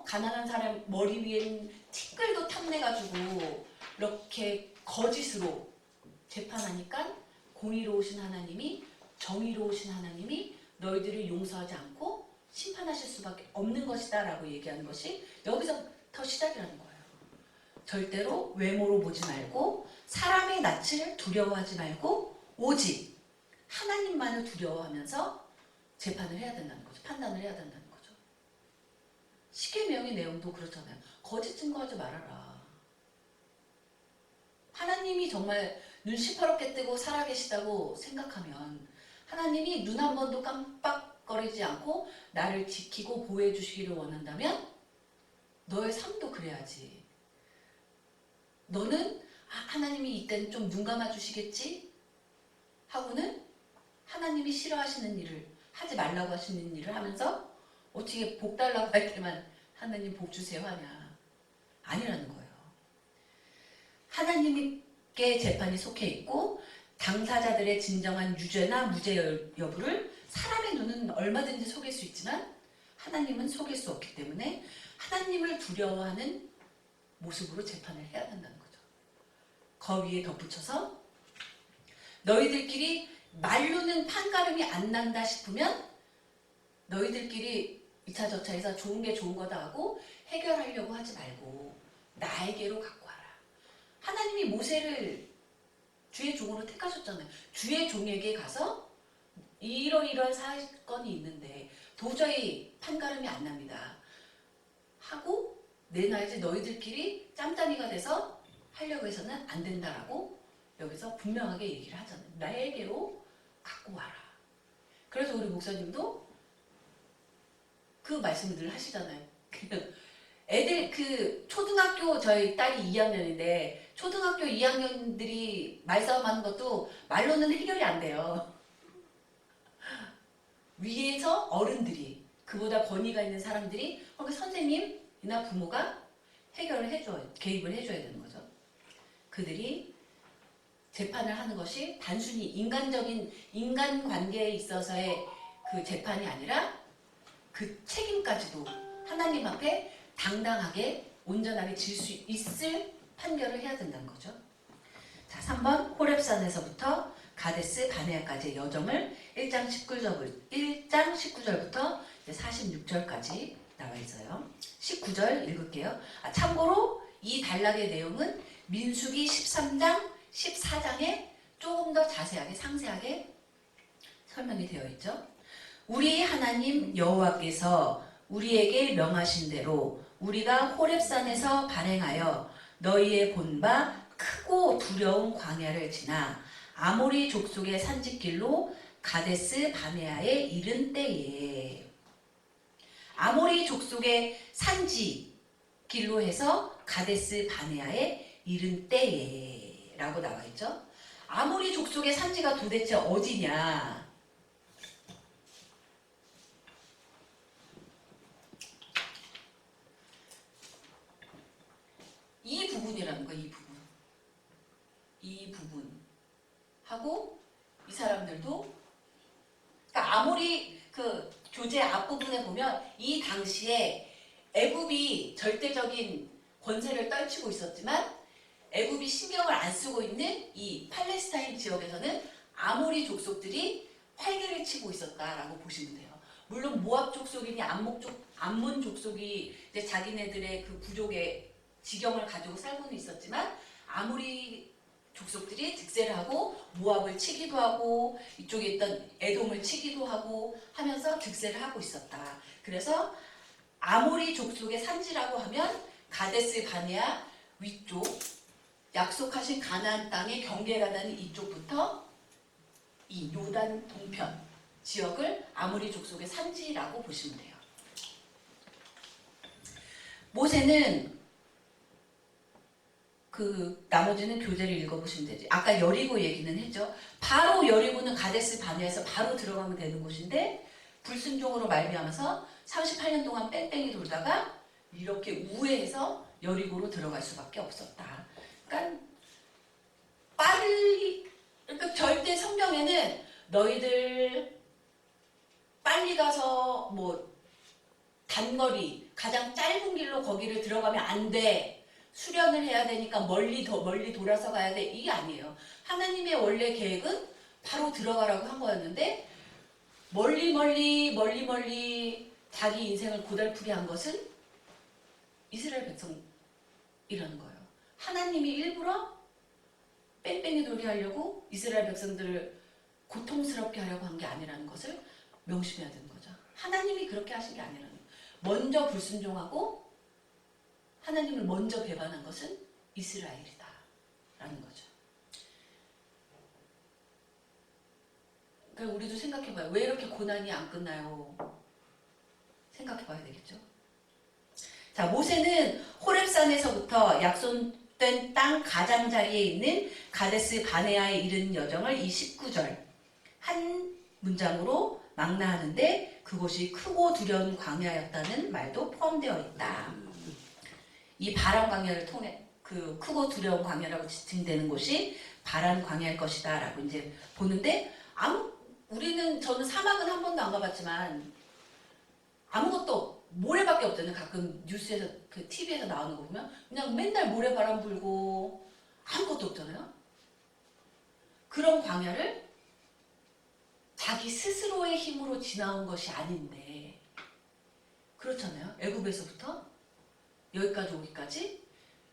가난한 사람 머리 위엔 티끌도 탐내가지고 이렇게 거짓으로 재판하니까 공의로우신 하나님이 정의로우신 하나님이 너희들을 용서하지 않고 심판하실 수밖에 없는 것이다 라고 얘기하는 것이 여기서부터 시작이라는 거예요. 절대로 외모로 보지 말고 사람의 낯을 두려워하지 말고 오직 하나님만을 두려워하면서 재판을 해야 된다는 거죠. 판단을 해야 된다는 거죠. 십계명의 내용도 그렇잖아요. 거짓 증거하지 말아라. 하나님이 정말 눈 시퍼렇게 뜨고 살아계시다고 생각하면 하나님이 눈 한 번도 깜빡거리지 않고 나를 지키고 보호해 주시기를 원한다면 너의 삶도 그래야지. 너는 하나님이 이때는 좀 눈 감아 주시겠지? 하고는 하나님이 싫어하시는 일을 하지 말라고 하시는 일을 하면서 어떻게 복 달라고 할 때만 하나님 복 주세요 하냐. 아니라는 거예요. 하나님께 재판이 속해 있고 당사자들의 진정한 유죄나 무죄 여부를 사람의 눈은 얼마든지 속일 수 있지만 하나님은 속일 수 없기 때문에 하나님을 두려워하는 모습으로 재판을 해야 된다는 거죠. 거위에 덧붙여서 너희들끼리 말로는 판가름이 안 난다 싶으면 너희들끼리 이차저차해서 좋은 게 좋은 거다 하고 해결하려고 하지 말고 나에게로 갖고 와라. 하나님이 모세를 주의 종으로 택하셨잖아요. 주의 종에게 가서 이러이러한 사건이 있는데 도저히 판가름이 안 납니다. 하고 내놔야지 너희들끼리 짬짬이가 돼서 하려고 해서는 안 된다라고 여기서 분명하게 얘기를 하잖아요. 나에게로 갖고 와라. 그래서 우리 목사님도 그 말씀을 늘 하시잖아요. 애들 초등학교 저희 딸이 2학년인데 초등학교 2학년들이 말싸움하는 것도 말로는 해결이 안 돼요. 위에서 어른들이 그보다 권위가 있는 사람들이 그러니까 선생님이나 부모가 해결을 해줘요. 개입을 해줘야 되는 거죠. 그들이 재판을 하는 것이 단순히 인간적인 인간관계에 있어서의 그 재판이 아니라 그 책임까지도 하나님 앞에 당당하게 온전하게 질 수 있을 판결을 해야 된다는 거죠. 자, 3번 호렙산에서부터 가데스 바네아까지의 여정을 1장 19절부터 46절까지 나와 있어요. 19절 읽을게요. 참고로 이 단락의 내용은 민수기 13장, 14장에 조금 더 자세하게 상세하게 설명이 되어 있죠. 우리 하나님 여호와께서 우리에게 명하신 대로 우리가 호렙산에서 발행하여 너희의 본 바 크고 두려운 광야를 지나 아모리 족속의 산지길로 가데스 바네아에 이른 때에, 아모리 족속의 산지길로 해서 가데스 바네아에 이른 때에 라고 나와 있죠. 아모리 족속의 산지가 도대체 어디냐? 이 부분이라는 거야. 이 부분 하고 이 사람들도, 그러니까 아모리 그 교재 앞부분에 보면 이 당시에 애굽이 절대적인 권세를 떨치고 있었지만 애굽이 신경을 안 쓰고 있는 이 팔레스타인 지역에서는 아모리 족속들이 활개를 치고 있었다라고 보시면 돼요. 물론 모압 족속이니 암몬 족속이 이제 자기네들의 그 부족의 지경을 가지고 살고는 있었지만 아모리 족속들이 득세를 하고 모압을 치기도 하고 이쪽에 있던 에돔을 치기도 하고 하면서 득세를 하고 있었다. 그래서 아모리 족속의 산지라고 하면 가데스 바네아 위쪽, 약속하신 가나안 땅의 경계가 나는 이쪽부터 이 요단 동편 지역을 아모리 족속의 산지라고 보시면 돼요. 모세는 그 나머지는 교재를 읽어보시면 되지. 아까 여리고 얘기는 했죠. 바로 여리고는 가데스 바네아에서 바로 들어가면 되는 곳인데 불순종으로 말미암아서 38년 동안 뺑뺑이 돌다가 이렇게 우회해서 여리고로 들어갈 수밖에 없었다. 그러니까 그러니까 절대 성경에는 너희들 빨리 가서 뭐 단거리 가장 짧은 길로 거기를 들어가면 안 돼. 수련을 해야 되니까 멀리 돌아서 가야 돼. 이게 아니에요. 하나님의 원래 계획은 바로 들어가라고 한 거였는데 멀리 자기 인생을 고달프게 한 것은 이스라엘 백성이라는 거예요. 하나님이 일부러 뺑뺑이 돌게 하려고 이스라엘 백성들을 고통스럽게 하려고 한 게 아니라는 것을 명심해야 되는 거죠. 하나님이 그렇게 하신 게 아니라는 거예요. 먼저 불순종하고 하나님을 먼저 배반한 것은 이스라엘이다 라는 거죠. 그러니까 우리도 생각해봐요. 왜 이렇게 고난이 안 끝나요? 생각해봐야 되겠죠. 자, 모세는 호렙산에서부터 약속된 땅 가장자리에 있는 가데스 바네아에 이르는 여정을 이 19절 한 문장으로 망라하는데 그곳이 크고 두려운 광야였다는 말도 포함되어 있다. 이 바란 광야를 통해 그 크고 두려운 광야라고 지칭되는 곳이 바란 광야일 것이다 라고 이제 보는데 저는 사막은 한 번도 안 가봤지만 아무것도 모래밖에 없잖아요. 가끔 뉴스에서 그 TV에서 나오는 거 보면 그냥 맨날 모래바람 불고 아무것도 없잖아요. 그런 광야를 자기 스스로의 힘으로 지나온 것이 아닌데 그렇잖아요. 애굽에서부터 여기까지 오기까지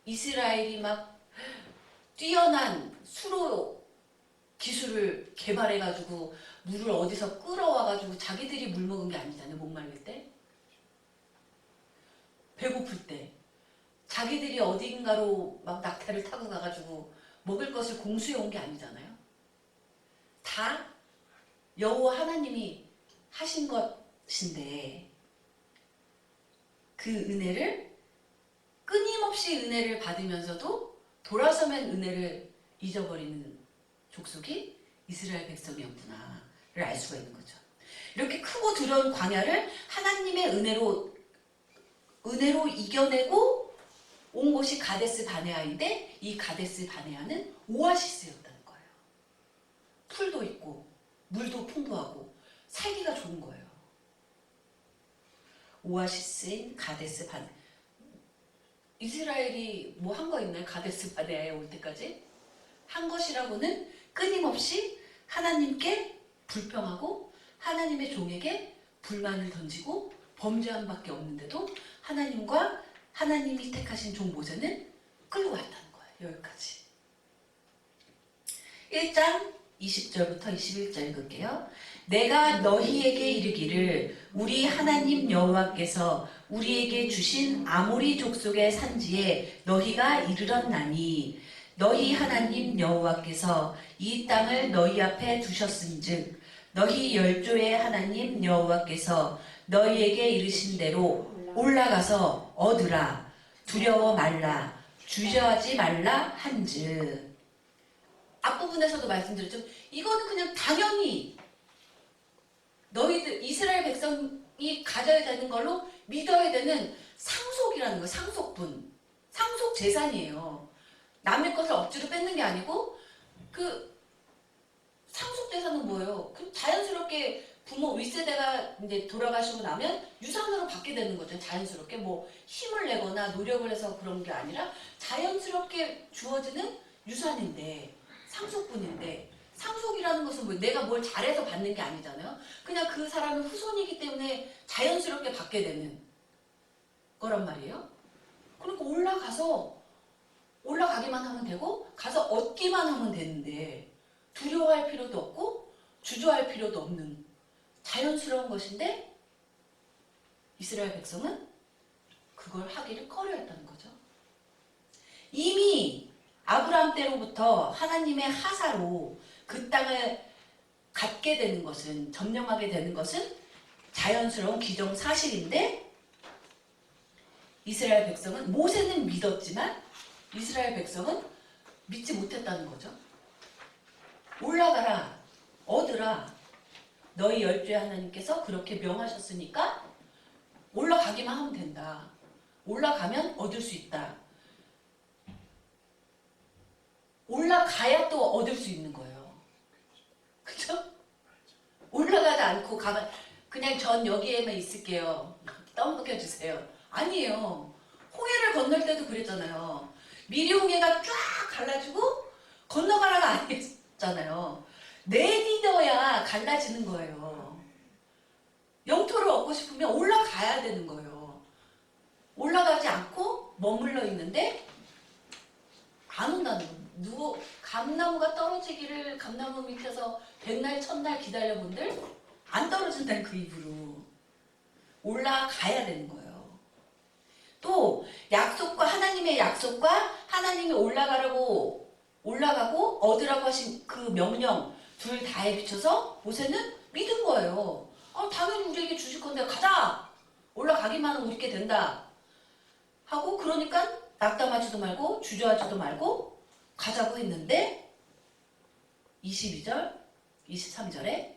이스라엘이 막 뛰어난 수로 기술을 개발해가지고 물을 어디서 끌어와가지고 자기들이 물 먹은 게 아니잖아요. 목말릴 때, 배고플 때 자기들이 어딘가로 막 낙타를 타고 가가지고 먹을 것을 공수해 온 게 아니잖아요. 다 여호와 하나님이 하신 것인데 그 은혜를 끊임없이 은혜를 받으면서도 돌아서면 은혜를 잊어버리는 족속이 이스라엘 백성이었구나를 알 수가 있는 거죠. 이렇게 크고 두려운 광야를 하나님의 은혜로 이겨내고 온 곳이 가데스 바네아인데 이 가데스 바네아는 오아시스였다는 거예요. 풀도 있고 물도 풍부하고 살기가 좋은 거예요. 오아시스인 가데스 바네. 이스라엘이 뭐 한 거 있나요? 가데스 바네아에 올 때까지 한 것이라고는 끊임없이 하나님께 불평하고 하나님의 종에게 불만을 던지고 범죄한 밖에 없는데도 하나님과 하나님이 택하신 종 모세는 끌고 왔다는 거예요. 여기까지. 1장 20절부터 21절 읽을게요. 내가 너희에게 이르기를 우리 하나님 여호와께서 우리에게 주신 아모리 족속의 산지에 너희가 이르렀나니 너희 하나님 여호와께서 이 땅을 너희 앞에 두셨은즉 너희 열조의 하나님 여호와께서 너희에게 이르신 대로 올라가서 얻으라 두려워 말라 주저하지 말라 한즉. 앞부분에서도 말씀드렸죠. 이거는 그냥 당연히 너희들 이스라엘 백성이 가져야 되는 걸로 믿어야 되는 상속이라는 거예요. 상속분. 상속 재산이에요. 남의 것을 억지로 뺏는 게 아니고 그 상속 재산은 뭐예요? 그 자연스럽게 부모 윗세대가 이제 돌아가시고 나면 유산으로 받게 되는 거죠. 자연스럽게 뭐 힘을 내거나 노력을 해서 그런 게 아니라 자연스럽게 주어지는 유산인데 상속분인데 상속이라는 것은 뭐 내가 뭘 잘해서 받는 게 아니잖아요. 그냥 그 사람의 후손이기 때문에 자연스럽게 받게 되는 거란 말이에요. 그러니까 올라가기만 하면 되고 가서 얻기만 하면 되는데 두려워할 필요도 없고 주저할 필요도 없는 자연스러운 것인데 이스라엘 백성은 그걸 하기를 꺼려했다는 거죠. 이미 아브라함 때로부터 하나님의 하사로 그 땅을 갖게 되는 것은 점령하게 되는 것은 자연스러운 기정사실인데 이스라엘 백성은 모세는 믿었지만 이스라엘 백성은 믿지 못했다는 거죠. 올라가라 얻으라 너희 열조의 하나님께서 그렇게 명하셨으니까 올라가기만 하면 된다. 올라가면 얻을 수 있다. 올라가야 또 얻을 수 있는 거예요. 그쵸? 올라가지 않고 가만 그냥 전 여기에만 있을게요. 떠먹여주세요. 아니에요. 홍해를 건널 때도 그랬잖아요. 미리 홍해가 쫙 갈라지고 건너가라가 아니었잖아요. 내딛어야 갈라지는 거예요. 영토를 얻고 싶으면 올라가야 되는 거예요. 올라가지 않고 머물러 있는데 안 온다는 거예요. 감나무가 떨어지기를 감나무 밑에서 백날 천날 기다려본들 안 떨어진다는 그 입으로 올라가야 되는 거예요. 또 약속과 하나님의 약속과 하나님이 올라가고 얻으라고 하신 그 명령 둘 다에 비춰서 모세는 믿은 거예요. 당연히 우리에게 주실 건데 가자. 올라가기만 하면 우리께 된다. 하고 그러니까 낙담하지도 말고 주저하지도 말고 가자고 했는데 22절 23절에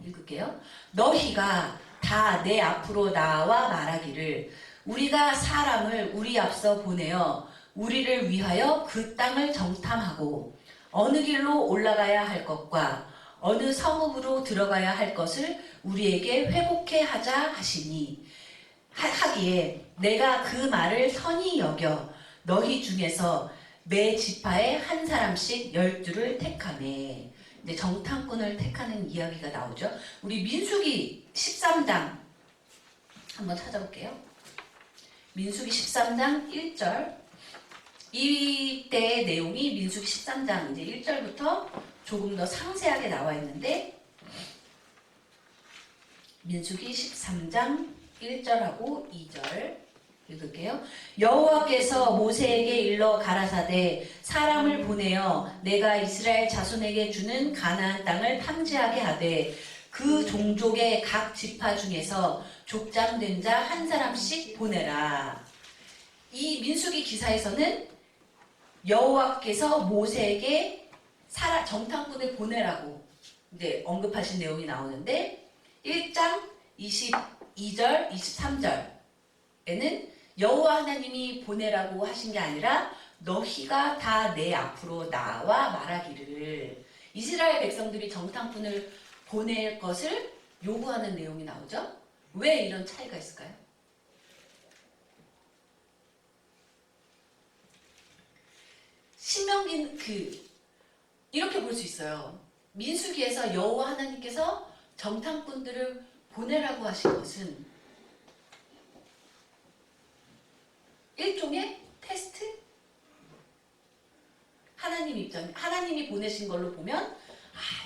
읽을게요. 너희가 다 내 앞으로 나와 말하기를 우리가 사람을 우리 앞서 보내어 우리를 위하여 그 땅을 정탐하고 어느 길로 올라가야 할 것과 어느 성읍으로 들어가야 할 것을 우리에게 회복해 하자 하시니 하기에 내가 그 말을 선히 여겨 너희 중에서 매 지파에 한 사람씩 12를 택하매. 이제 정탐꾼을 택하는 이야기가 나오죠. 우리 민수기 13장 한번 찾아볼게요. 민수기 13장 1절. 이때의 내용이 민수기 13장 이제 1절부터 조금 더 상세하게 나와 있는데 민수기 13장 1절하고 2절 읽을게요. 여호와께서 모세에게 일러 가라사대 사람을 보내어 내가 이스라엘 자손에게 주는 가나안 땅을 탐지하게 하되 그 종족의 각 지파 중에서 족장된 자 한 사람씩 보내라. 이 민수기 기사에서는 여호와께서 모세에게 정탐꾼을 보내라고 이제 언급하신 내용이 나오는데 1장 22절, 23절에는 여호와 하나님이 보내라고 하신 게 아니라 너희가 다 내 앞으로 나와 말하기를 이스라엘 백성들이 정탐꾼을 보낼 것을 요구하는 내용이 나오죠. 왜 이런 차이가 있을까요? 신명기는 이렇게 볼 수 있어요. 민수기에서 여호와 하나님께서 정탐꾼들을 보내라고 하신 것은 일종의 테스트? 하나님이 보내신 걸로 보면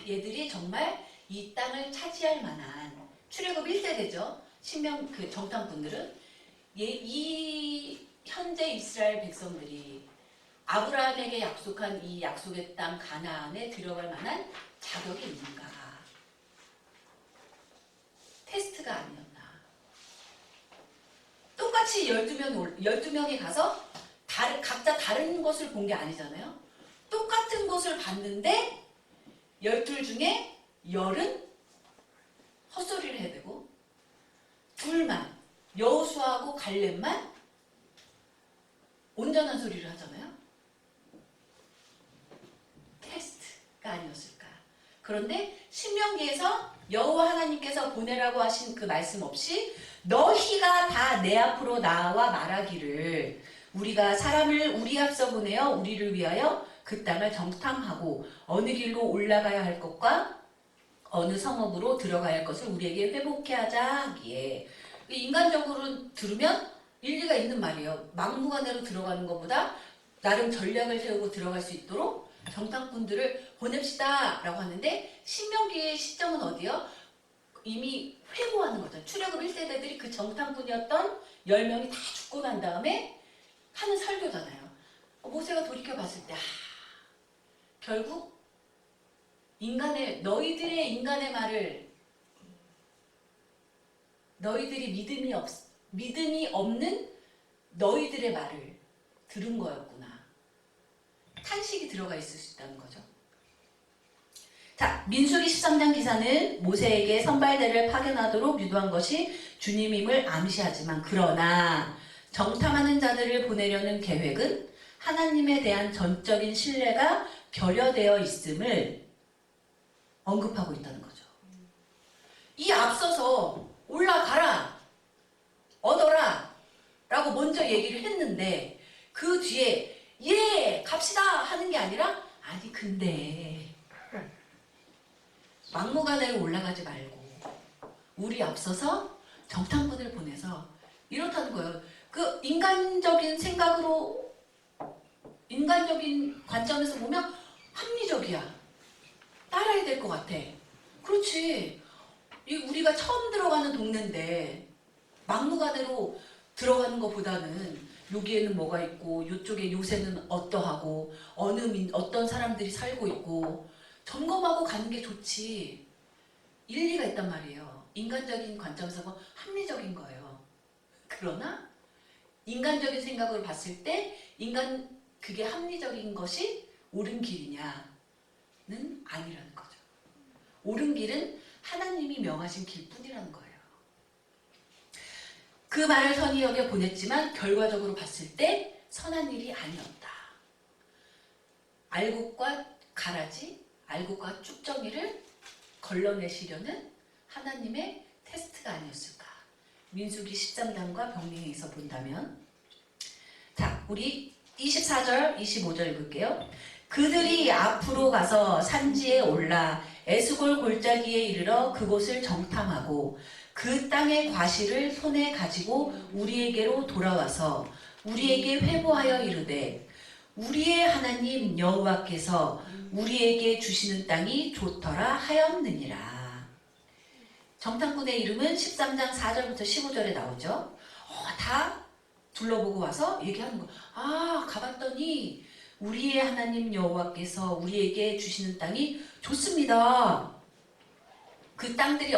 얘들이 정말 이 땅을 차지할 만한 출애굽 1세대죠. 신명 정탐꾼들은 이 현재 이스라엘 백성들이 아브라함에게 약속한 이 약속의 땅 가나안에 들어갈 만한 자격이 있는가? 테스트가 아니었나? 똑같이 12명이 가서 각자 다른 것을 본 게 아니잖아요. 똑같은 것을 봤는데 12 중에 10은 헛소리를 해야 되고 둘만 여호수아하고 갈렙만 온전한 소리를 하잖아요. 테스트가 아니었을까. 그런데 신명기에서 여호와 하나님께서 보내라고 하신 그 말씀 없이 너희가 다 내 앞으로 나와 말하기를 우리가 사람을 우리 앞서 보내어 우리를 위하여 그 땅을 정탐하고 어느 길로 올라가야 할 것과 어느 성읍으로 들어가야 할 것을 우리에게 회복해 하자 하기에 인간적으로 들으면 일리가 있는 말이에요. 막무가내로 들어가는 것보다 나름 전략을 세우고 들어갈 수 있도록 정탐꾼들을 보냅시다 라고 하는데 신명기의 시점은 어디요? 이미 회고하는 거죠. 출애굽 1세대들이 그 정탐꾼이었던 10명이 다 죽고 난 다음에 하는 설교잖아요. 모세가 돌이켜 봤을 때 결국 너희들의 인간의 말을 너희들이 믿음이 없는 너희들의 말을 들은 거였구나. 탄식이 들어가 있을 수 있다는 거죠. 자, 민수기 13장 기사는 모세에게 선발대를 파견하도록 유도한 것이 주님임을 암시하지만 그러나 정탐하는 자들을 보내려는 계획은 하나님에 대한 전적인 신뢰가 결여되어 있음을 언급하고 있다는 거죠. 이 앞서서 올라가라, 얻어라 라고 먼저 얘기를 했는데 그 뒤에 예, 갑시다 하는 게 아니라 아니 근데 막무가내로 올라가지 말고 우리 앞서서 정탐꾼을 보내서 이렇다는 거예요. 그 인간적인 생각으로 인간적인 관점에서 보면 합리적이야. 따라야 될 것 같아. 그렇지. 우리가 처음 들어가는 동네인데 막무가내로 들어가는 것보다는 여기에는 뭐가 있고 이쪽에 요새는 어떠하고 어떤 사람들이 살고 있고 점검하고 가는 게 좋지. 일리가 있단 말이에요. 인간적인 관점에서 보면 합리적인 거예요. 그러나 인간적인 생각으로 봤을 때 그게 합리적인 것이 옳은 길이냐는 아니라는 거죠. 옳은 길은 하나님이 명하신 길뿐이라는 거예요. 그 말을 선히 여겨 보냈지만 결과적으로 봤을 때 선한 일이 아니었다. 알곡과 가라지, 알곡과 쭉정이를 걸러내시려는 하나님의 테스트가 아니었을까. 민수기 13장과 병행해서 본다면 자, 우리 24절, 25절 읽을게요. 그들이 앞으로 가서 산지에 올라 에스골 골짜기에 이르러 그곳을 정탐하고 그 땅의 과실을 손에 가지고 우리에게로 돌아와서 우리에게 회보하여 이르되 우리의 하나님 여호와께서 우리에게 주시는 땅이 좋더라 하였느니라. 정탐꾼의 이름은 13장 4절부터 15절에 나오죠. 다 둘러보고 와서 얘기하는 거. 가봤더니 우리의 하나님 여호와께서 우리에게 주시는 땅이 좋습니다. 그 땅들이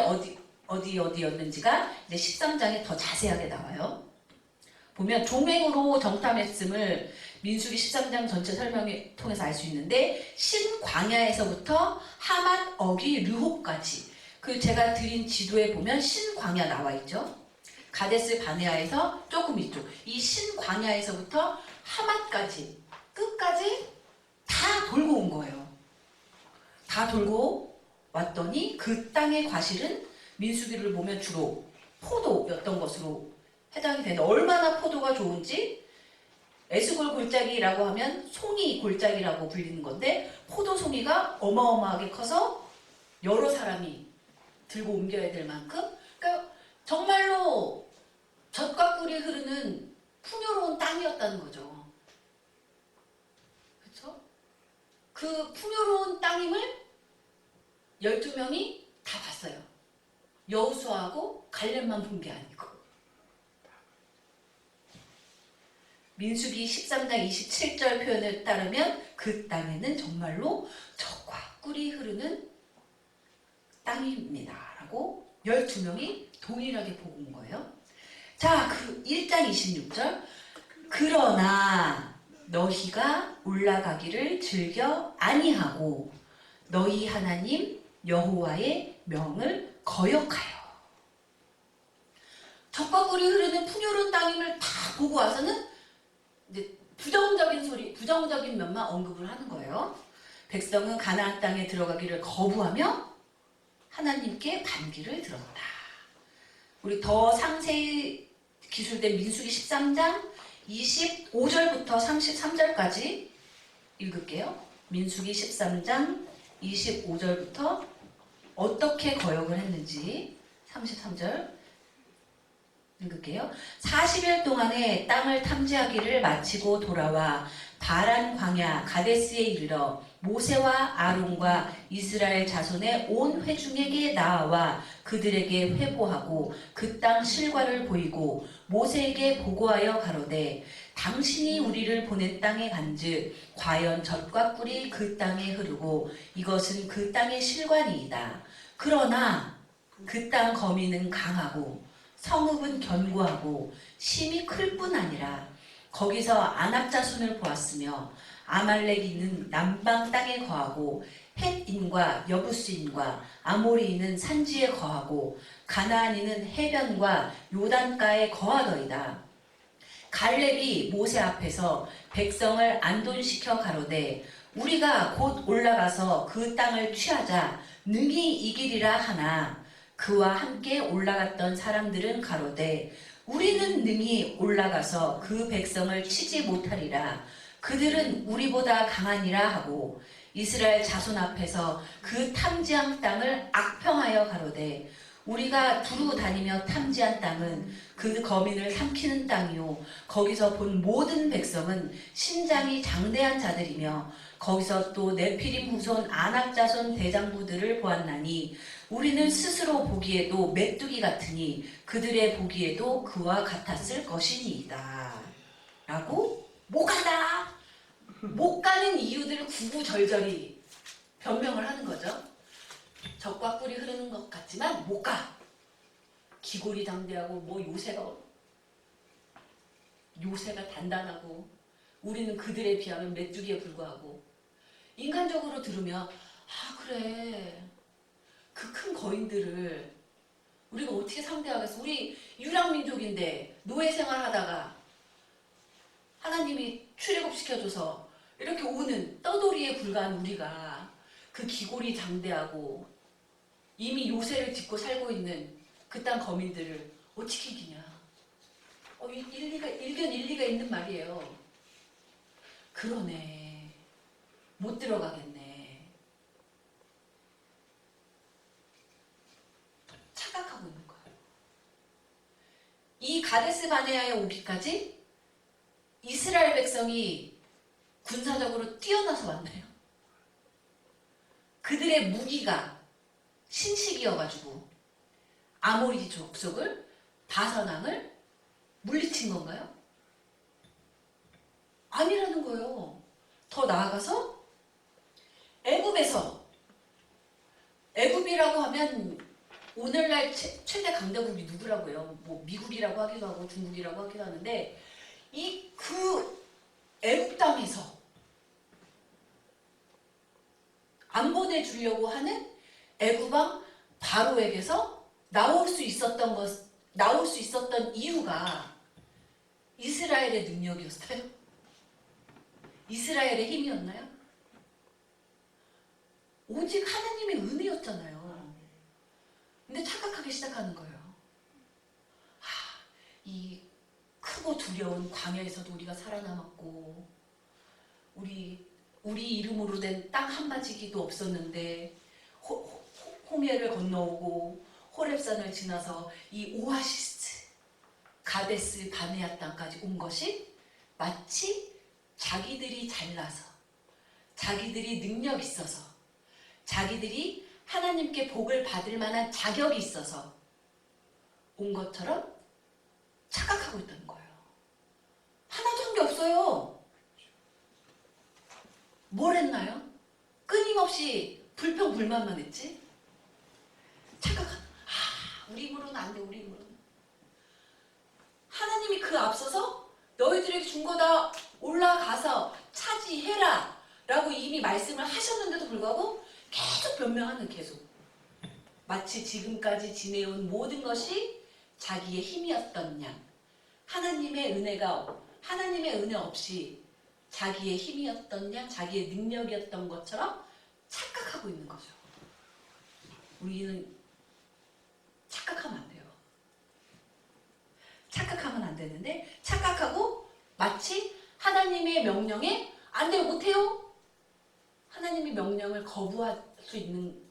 어디였는지가 이제 13장에 더 자세하게 나와요. 보면 종횡으로 정탐했음을 민수기 13장 전체 설명을 통해서 알 수 있는데 신광야에서부터 하맛 어기 르홉까지 제가 드린 지도에 보면 신광야 나와 있죠. 가데스 바네아에서 조금 이쪽 이 신광야에서부터 하맛까지 끝까지 다 돌고 온 거예요. 다 돌고 왔더니 그 땅의 과실은 민수기를 보면 주로 포도였던 것으로 해당이 되는데, 얼마나 포도가 좋은지, 에스골 골짜기라고 하면 송이 골짜기라고 불리는 건데, 포도 송이가 어마어마하게 커서 여러 사람이 들고 옮겨야 될 만큼, 그러니까 정말로 젖과 꿀이 흐르는 풍요로운 땅이었다는 거죠. 그렇죠? 그 풍요로운 땅임을 12명이 다 봤어요. 여호수아하고 갈렙만 본 게 아니고. 민수기 13장 27절 표현에 따르면 그 땅에는 정말로 젖과 꿀이 흐르는 땅입니다 라고 12명이 동일하게 보고 온 거예요. 자, 그 1장 26절, 그러나 너희가 올라가기를 즐겨 아니하고 너희 하나님 여호와의 명을 거역하여. 젖과 꿀이 흐르는 풍요로운 땅임을 다 보고 와서는 이제 부정적인 면만 언급을 하는 거예요. 백성은 가나안 땅에 들어가기를 거부하며 하나님께 반기를 들었다. 우리 더 상세히 기술된 민수기 13장 25절부터 33절까지 읽을게요. 민수기 13장 25절부터 어떻게 거역을 했는지 33절 읽을게요. 40일 동안에 땅을 탐지하기를 마치고 돌아와 바란 광야 가데스에 이르러 모세와 아론과 이스라엘 자손의 온 회중에게 나아와 그들에게 회보하고 그 땅 실과를 보이고 모세에게 보고하여 가로되 당신이 우리를 보낸 땅에 간즉 과연 젖과 꿀이 그 땅에 흐르고 이것은 그 땅의 실관이이다. 그러나 그 땅 거민은 강하고 성읍은 견고하고 심이 클 뿐 아니라 거기서 아낙 자손을 보았으며 아말렉인은 남방 땅에 거하고 헷인과 여부스인과 아모리인은 산지에 거하고 가나안인은 해변과 요단가에 거하더이다. 갈렙이 모세 앞에서 백성을 안돈시켜 가로되 우리가 곧 올라가서 그 땅을 취하자 능히 이기리라 하나 그와 함께 올라갔던 사람들은 가로되 우리는 능히 올라가서 그 백성을 치지 못하리라. 그들은 우리보다 강하니라 하고 이스라엘 자손 앞에서 그 탐지한 땅을 악평하여 가로되 우리가 두루 다니며 탐지한 땅은 그 거민을 삼키는 땅이요 거기서 본 모든 백성은 신장이 장대한 자들이며 거기서 또 네피림 후손 아낙 자손 대장부들을 보았나니 우리는 스스로 보기에도 메뚜기 같으니 그들의 보기에도 그와 같았을 것이니이다. 라고 못 간다. 못 가는 이유들을 구구절절히 변명을 하는 거죠. 젖과 꿀이 흐르는 것 같지만 못 가. 기골이 장대하고 뭐 요새가 단단하고 우리는 그들에 비하면 메뚜기에 불과하고. 인간적으로 들으면 아 그래 그 큰 거인들을 우리가 어떻게 상대하겠어. 우리 유랑민족인데 노예 생활하다가 하나님이 출애굽시켜줘서 이렇게 오는 떠돌이에 불과한 우리가 그 기골이 장대하고 이미 요새를 딛고 살고 있는 그 땅 거민들을 어떻게 이기냐. 일리가 있는 말이에요. 그러네. 못 들어가겠네. 착각하고 있는 거예요. 이 가데스 바네아에 오기까지 이스라엘 백성이 군사적으로 뛰어나서 왔나요? 그들의 무기가 신식이어가지고 아모리 족속을 바산왕을 물리친 건가요? 아니라는 거예요. 더 나아가서 애굽이라고 하면 오늘날 최대 강대국이 누구라고요? 뭐 미국이라고 하기도 하고 중국이라고 하기도 하는데 그 애굽 땅에서 안 보내주려고 하는 애굽왕 바로에게서 나올 수 있었던 이유가 이스라엘의 능력이었어요? 이스라엘의 힘이었나요? 오직 하나님의 은혜였잖아요. 근데 착각하기 시작하는 거예요. 이 크고 두려운 광야에서도 우리가 살아남았고, 우리 이름으로 된 땅 한마디기도 없었는데 홍해를 건너오고 호렙산을 지나서 이 오아시스 가데스 바네아 땅까지 온 것이 마치 자기들이 잘나서, 자기들이 능력 있어서, 자기들이 하나님께 복을 받을 만한 자격이 있어서 온 것처럼 착각하고 있다는 거예요. 하나도 한 게 없어요. 뭘 했나요? 끊임없이 불평불만만 했지? 우리 힘으로는 안 돼, 우리 힘으로는. 하나님이 그 앞서서 너희들에게 준 거다, 올라가서 차지해라 라고 이미 말씀을 하셨는데도 불구하고 계속 변명하는, 계속. 마치 지금까지 지내온 모든 것이 자기의 힘이었던 양, 하나님의 은혜 없이 자기의 힘이었던 양, 자기의 능력이었던 것처럼 착각하고 있는 거죠. 우리는 착각하면 안 돼요. 착각하면 안 되는데, 착각하고 마치 하나님의 명령에 안 돼요, 못해요? 하나님의 명령을 거부할 수 있는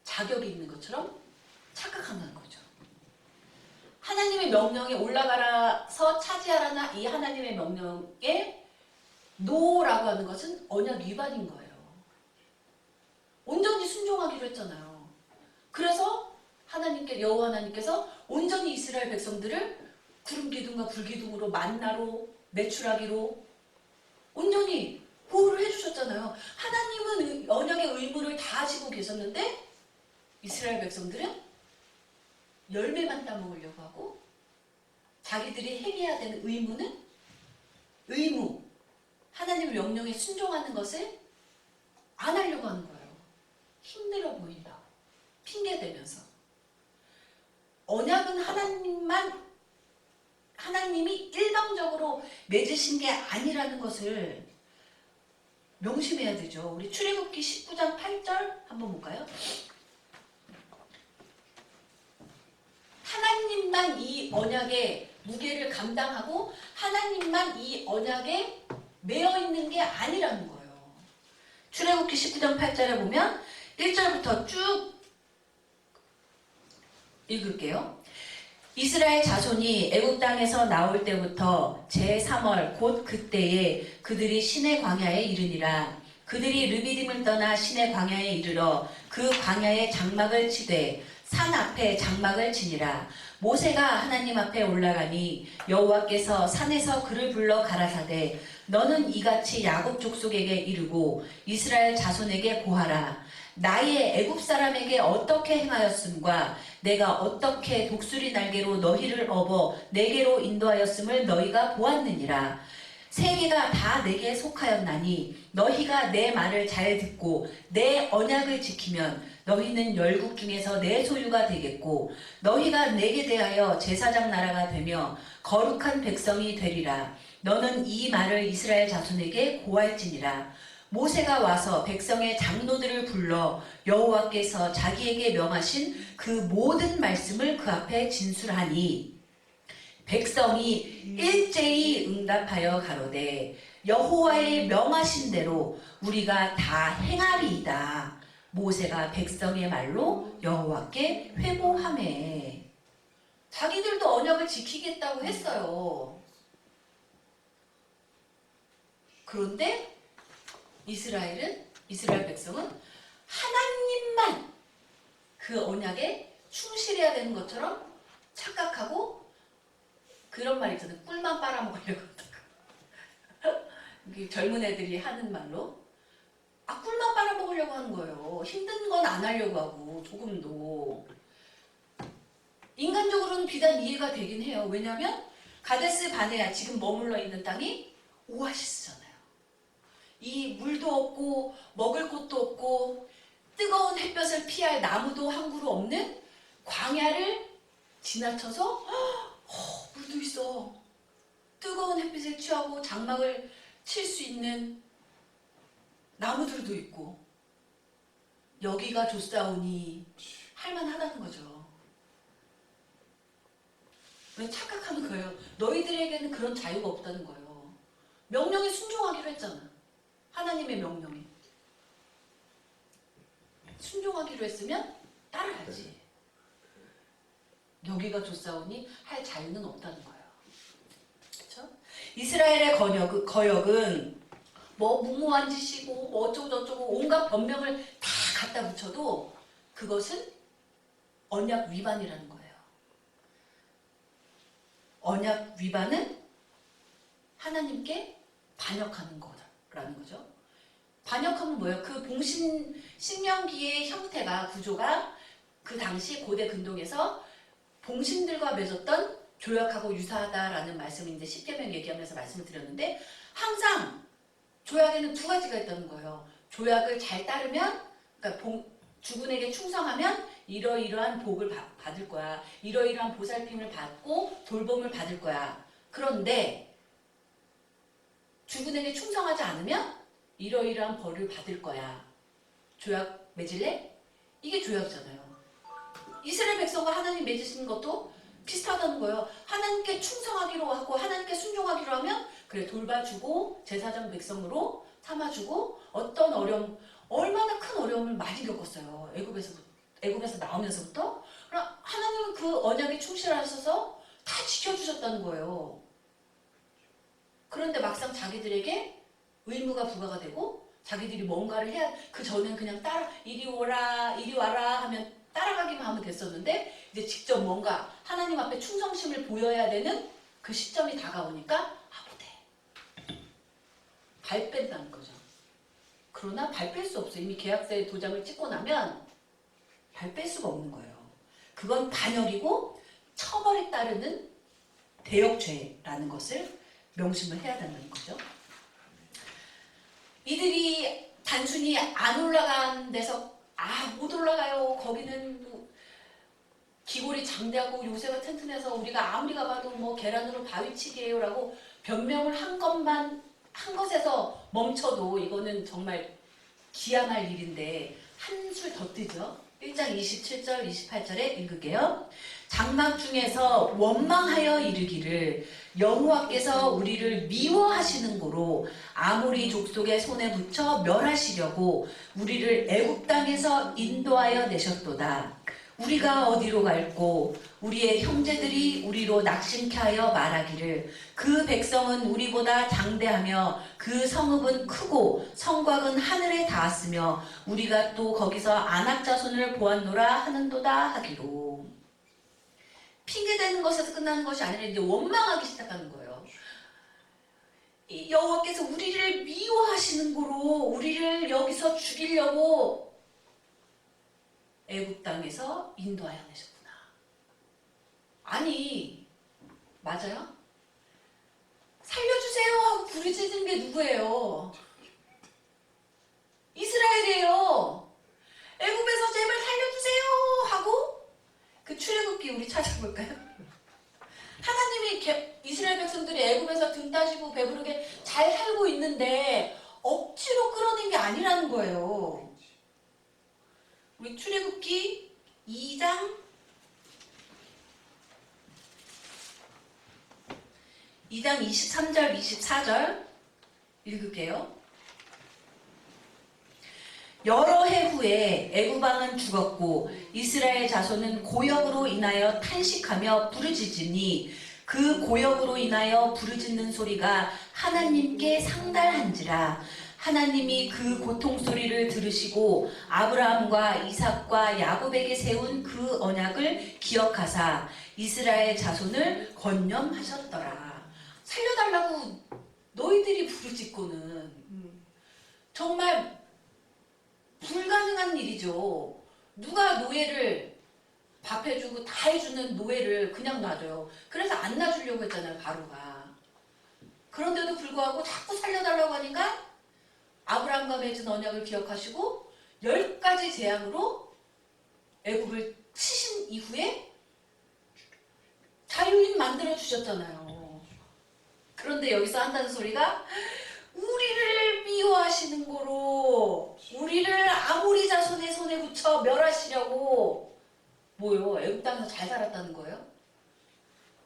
자격이 있는 것처럼 착각한다는 거죠. 하나님의 명령에 올라가라서 차지하라나 이 하나님의 명령에 노라고 하는 것은 언약 위반인 거예요. 온전히 순종하기로 했잖아요. 그래서 여호와 하나님께서 온전히 이스라엘 백성들을 구름 기둥과 불 기둥으로 만나로 매출하기로 온전히 보호를 해주셨잖아요. 하나님은 언약의 의무를 다 지고 계셨는데 이스라엘 백성들은 열매만 따먹으려고 하고, 자기들이 행해야 되는 의무, 하나님의 명령에 순종하는 것을 안 하려고 하는 거예요. 힘들어 보인다, 핑계대면서. 언약은 하나님이 일방적으로 맺으신 게 아니라는 것을 명심해야 되죠. 우리 출애굽기 19장 8절 한번 볼까요? 하나님만 이 언약의 무게를 감당하고 하나님만 이 언약에 매여 있는 게 아니라는 거예요. 출애굽기 19장 8절에 보면 1절부터 쭉 읽을게요. 이스라엘 자손이 애굽 땅에서 나올 때부터 제3월 곧 그때에 그들이 시내 광야에 이르니라. 그들이 르비딤을 떠나 시내 광야에 이르러 그 광야에 장막을 치되 산 앞에 장막을 치니라. 모세가 하나님 앞에 올라가니 여호와께서 산에서 그를 불러 가라사대 너는 이같이 야곱 족속에게 이르고 이스라엘 자손에게 고하라. 나의 애굽 사람에게 어떻게 행하였음과 내가 어떻게 독수리 날개로 너희를 업어 내게로 인도하였음을 너희가 보았느니라. 세계가 다 내게 속하였나니 너희가 내 말을 잘 듣고 내 언약을 지키면 너희는 열국 중에서 내 소유가 되겠고 너희가 내게 대하여 제사장 나라가 되며 거룩한 백성이 되리라. 너는 이 말을 이스라엘 자손에게 고할지니라. 모세가 와서 백성의 장로들을 불러 여호와께서 자기에게 명하신 그 모든 말씀을 그 앞에 진술하니 백성이 일제히 응답하여 가로되 여호와의 명하신 대로 우리가 다 행하리이다. 모세가 백성의 말로 여호와께 회복하매. 자기들도 언약을 지키겠다고 했어요. 그런데 이스라엘 백성은 하나님만 그 언약에 충실해야 되는 것처럼 착각하고, 그런 말 있잖아요. 꿀만 빨아먹으려고 한다고. 젊은 애들이 하는 말로 꿀만 빨아먹으려고 하는 거예요. 힘든 건 안 하려고 하고, 조금도. 인간적으로는 비단 이해가 되긴 해요. 왜냐하면 가데스 바네아, 지금 머물러 있는 땅이 오아시스잖아요. 이 물도 없고 먹을 곳도 없고 뜨거운 햇볕을 피할 나무도 한 그루 없는 광야를 지나쳐서 물도 있어. 뜨거운 햇빛을 취하고 장막을 칠 수 있는 나무들도 있고 여기가 좋사오니 할만하다는 거죠. 왜 착각하는 거예요? 너희들에게는 그런 자유가 없다는 거예요. 명령에 순종하기로 했잖아. 하나님의 명령에. 순종하기로 했으면 따라야지. 여기가 좋사오니 할 자유는 없다는 거예요. 그렇죠? 이스라엘의 거역은 뭐 무모한 짓이고 뭐 어쩌고 저쩌고 온갖 변명을 다 갖다 붙여도 그것은 언약 위반이라는 거예요. 언약 위반은 하나님께 반역하는 거라는 거죠. 반역하면 뭐예요? 그 신명기의 형태가 구조가 그 당시 고대 근동에서 봉신들과 맺었던 조약하고 유사하다라는 말씀을 이제 십계명 얘기하면서 말씀을 드렸는데 항상 조약에는 두 가지가 있다는 거예요. 조약을 잘 따르면 그러니까 주군에게 충성하면 이러이러한 복을 받을 거야. 이러이러한 보살핌을 받고 돌봄을 받을 거야. 그런데 주군에게 충성하지 않으면 이러이러한 벌을 받을 거야. 조약 맺을래? 이게 조약이잖아요. 이스라엘 백성과 하나님 맺으신 것도 비슷하다는 거예요. 하나님께 충성하기로 하고 하나님께 순종하기로 하면 그래 돌봐주고 제사장 백성으로 삼아주고 어떤 어려움 얼마나 큰 어려움을 많이 겪었어요. 애굽에서 나오면서부터. 그럼 하나님은 그 언약에 충실하셔서 다 지켜주셨다는 거예요. 그런데 막상 자기들에게 의무가 부과가 되고 자기들이 뭔가를 해야 그 전엔 그냥 이리 오라 이리 와라 하면 따라가기만 하면 됐었는데 이제 직접 뭔가 하나님 앞에 충성심을 보여야 되는 그 시점이 다가오니까 못해. 발 뺀다는 거죠. 그러나 발 뺄 수 없어요. 이미 계약서에 도장을 찍고 나면 발 뺄 수가 없는 거예요. 그건 반역이고 처벌에 따르는 대역죄라는 것을 명심을 해야 된다는 거죠. 이들이 단순히 안 올라간 데서 못 올라가요. 거기는 뭐 기골이 장대하고 요새가 튼튼해서 우리가 아무리 가봐도 뭐 계란으로 바위치기예요 라고 변명을 한 것에서 멈춰도 이거는 정말 기함할 일인데 한술 더 뜨죠. 1장 27절 28절에 읽을게요. 장막 중에서 원망하여 이르기를 여호와께서 우리를 미워하시는 고로 아모리 족속의 손에 붙여 멸하시려고 우리를 애굽 땅에서 인도하여 내셨도다. 우리가 어디로 갈고 우리의 형제들이 우리로 낙심케 하여 말하기를 그 백성은 우리보다 장대하며 그 성읍은 크고 성곽은 하늘에 닿았으며 우리가 또 거기서 아낙 자손을 보았노라 하는도다 하기로. 핑계대는 것에서 끝나는 것이 아니라 이제 원망하기 시작하는 거예요. 여호와께서 우리를 미워하시는 고로 우리를 여기서 죽이려고 애굽 땅에서 인도하여 내셨구나. 아니 맞아요? 살려주세요 하고 부르짖는 게 누구예요? 이스라엘이에요. 애굽에서 제발 살려주세요 하고 그 출애굽기 우리 찾아볼까요? 하나님이 이스라엘 백성들이 애굽에서 등 따시고 배부르게 잘 살고 있는데 억지로 끌어낸 게 아니라는 거예요. 우리 출애굽기 2장 23절 24절 읽을게요. 여러 해 후에 애굽 왕은 죽었고 이스라엘 자손은 고역으로 인하여 탄식하며 부르짖으니 그 고역으로 인하여 부르짖는 소리가 하나님께 상달한지라. 하나님이 그 고통 소리를 들으시고 아브라함과 이삭과 야곱에게 세운 그 언약을 기억하사 이스라엘 자손을 권념하셨더라. 살려달라고 너희들이 부르짖고는 정말 불가능한 일이죠. 누가 노예를 밥 해주고 다 해주는 노예를 그냥 놔줘요. 그래서 안 놔주려고 했잖아요, 바로가. 그런데도 불구하고 자꾸 살려달라고 하니까 아브라함과 맺은 언약을 기억하시고 10가지 재앙으로 애굽을 치신 이후에 자유인 만들어 주셨잖아요. 그런데 여기서 한다는 소리가 우리를 미워하시는 거로 우리를 아모리 자손의 손에 붙여 멸하시려고 뭐요? 애굽 땅에서 잘 살았다는 거예요?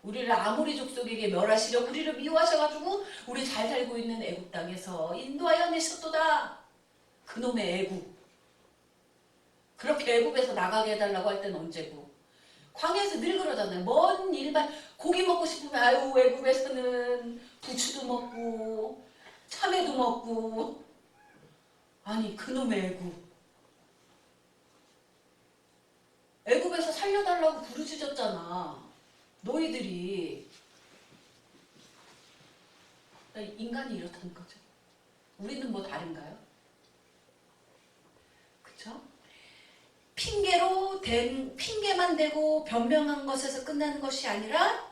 우리를 아모리 족속에게 멸하시려고 우리를 미워하셔가지고 우리 잘 살고 있는 애굽 땅에서 인도하여 내셨도다. 그놈의 애굽. 그렇게 애굽에서 나가게 해달라고 할 때는 언제고? 광야에서 늘 그러잖아요. 먼 일반 고기 먹고 싶으면 아유 애굽에서는 부추도 먹고 참외도 먹고 아니 그놈의 애굽. 애굽에서 살려달라고 부르짖었잖아. 너희들이. 인간이 이렇다는 거죠. 우리는 뭐 다른가요? 그쵸? 핑계만 대고 변명한 것에서 끝나는 것이 아니라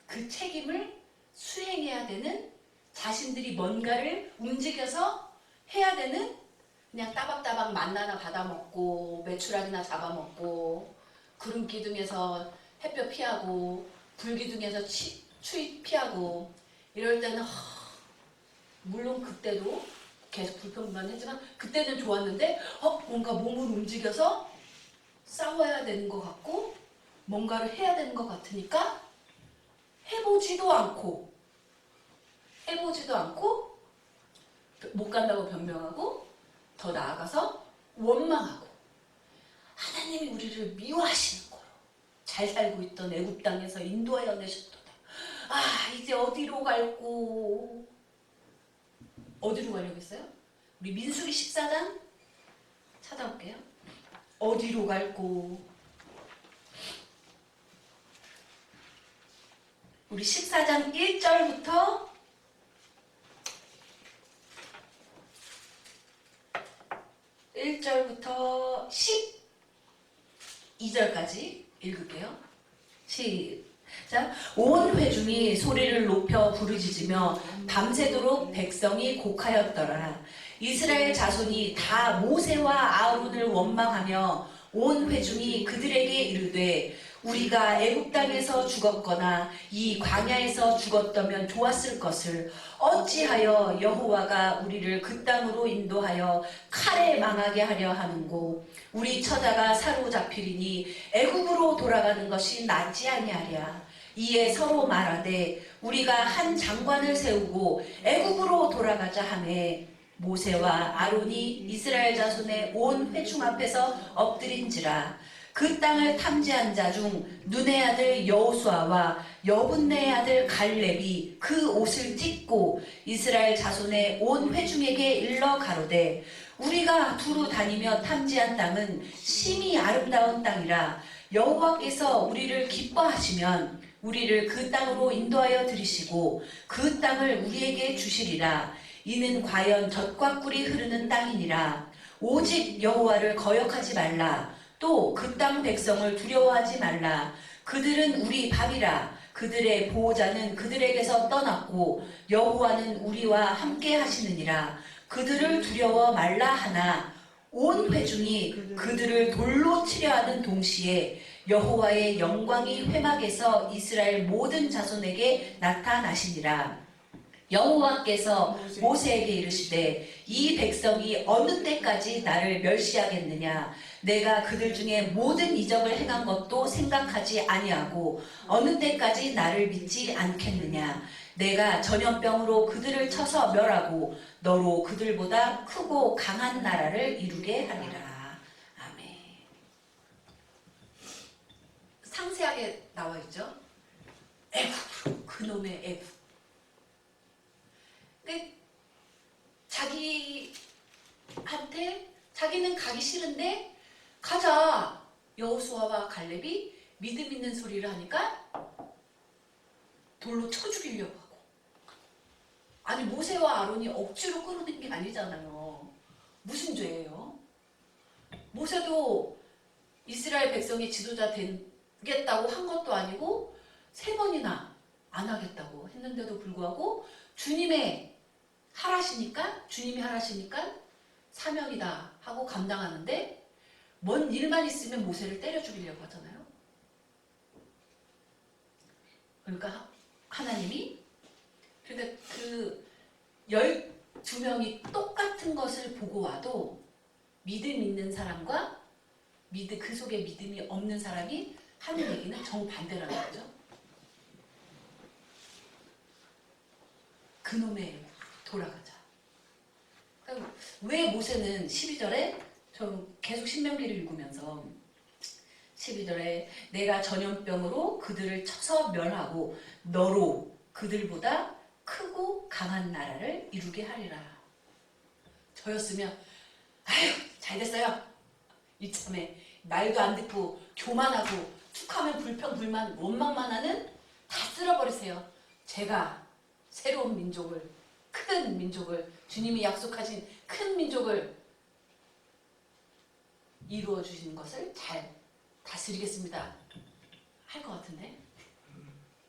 그 책임을 수행해야 되는, 자신들이 뭔가를 움직여서 해야 되는, 그냥 따박따박 만나나 받아먹고 메추라기나 잡아먹고 구름 기둥에서 햇볕 피하고 불 기둥에서 추위 피하고 이럴 때는 물론 그때도 계속 불평만 했지만 그때는 좋았는데 뭔가 몸을 움직여서 싸워야 되는 것 같고 뭔가를 해야 되는 것 같으니까 해보지도 않고 못 간다고 변명하고 더 나아가서 원망하고 하나님이 우리를 미워하시는 거예요. 잘 살고 있던 애굽 땅에서 인도하여 내셨도다. 이제 어디로 갈꼬? 어디로 가려겠어요? 우리 민수기 14장 찾아볼게요. 어디로 갈꼬? 우리 14장 1절부터 12절까지 읽을게요. 시작. 온 회중이 소리를 높여 부르짖으며 밤새도록 백성이 곡하였더라. 이스라엘 자손이 다 모세와 아론을 원망하며 온 회중이 그들에게 이르되 우리가 애굽 땅에서 죽었거나 이 광야에서 죽었다면 좋았을 것을 어찌하여 여호와가 우리를 그 땅으로 인도하여 칼에 망하게 하려 하는고 우리 처자가 사로잡히리니 애굽으로 돌아가는 것이 낫지 아니하랴. 이에 서로 말하되 우리가 한 장관을 세우고 애굽으로 돌아가자 하매 모세와 아론이 이스라엘 자손의 온 회중 앞에서 엎드린지라. 그 땅을 탐지한 자 중 눈의 아들 여호수아와 여분네의 아들 갈렙이 그 옷을 찢고 이스라엘 자손의 온 회중에게 일러 가로되 우리가 두루 다니며 탐지한 땅은 심히 아름다운 땅이라. 여호와께서 우리를 기뻐하시면 우리를 그 땅으로 인도하여 들이시고 그 땅을 우리에게 주시리라. 이는 과연 젖과 꿀이 흐르는 땅이니라. 오직 여호와를 거역하지 말라. 또 그 땅 백성을 두려워하지 말라. 그들은 우리 밥이라. 그들의 보호자는 그들에게서 떠났고 여호와는 우리와 함께 하시느니라. 그들을 두려워 말라 하나 온 회중이 그들을 돌로 치려 하는 동시에 여호와의 영광이 회막에서 이스라엘 모든 자손에게 나타나시니라. 여호와께서 모세에게 이르시되 이 백성이 어느 때까지 나를 멸시하겠느냐. 내가 그들 중에 모든 이적을 행한 것도 생각하지 아니하고 어느 때까지 나를 믿지 않겠느냐. 내가 전염병으로 그들을 쳐서 멸하고 너로 그들보다 크고 강한 나라를 이루게 하리라. 아멘. 상세하게 나와 있죠. 애굽, 그놈의 애굽. 자기는 가기 싫은데 가자. 여호수아와 갈렙이 믿음 있는 소리를 하니까 돌로 쳐 죽이려고 하고. 아니 모세와 아론이 억지로 끌어낸 게 아니잖아요. 무슨 죄예요? 모세도 이스라엘 백성의 지도자 되겠다고 한 것도 아니고 3번이나 안 하겠다고 했는데도 불구하고 주님이 하라시니까 사명이다 하고 감당하는데 뭔 일만 있으면 모세를 때려 죽이려고 하잖아요. 그러니까 하나님이 그 두 명이 똑같은 것을 보고 와도 믿음 있는 사람과 그 속에 믿음이 없는 사람이 하는 얘기는 정반대라는 거죠. 그놈의 돌아가자. 그러니까 왜 모세는 12절에 저 계속 신명기를 읽으면서 12절에 내가 전염병으로 그들을 쳐서 멸하고 너로 그들보다 크고 강한 나라를 이루게 하리라. 저였으면 아유 잘됐어요. 이참에 말도 안 듣고 교만하고 툭하면 불평불만 원망만 하는 다 쓸어버리세요. 제가 새로운 민족을 큰 민족을 주님이 약속하신 큰 민족을 이루어 주시는 것을 잘 다스리겠습니다. 할 것 같은데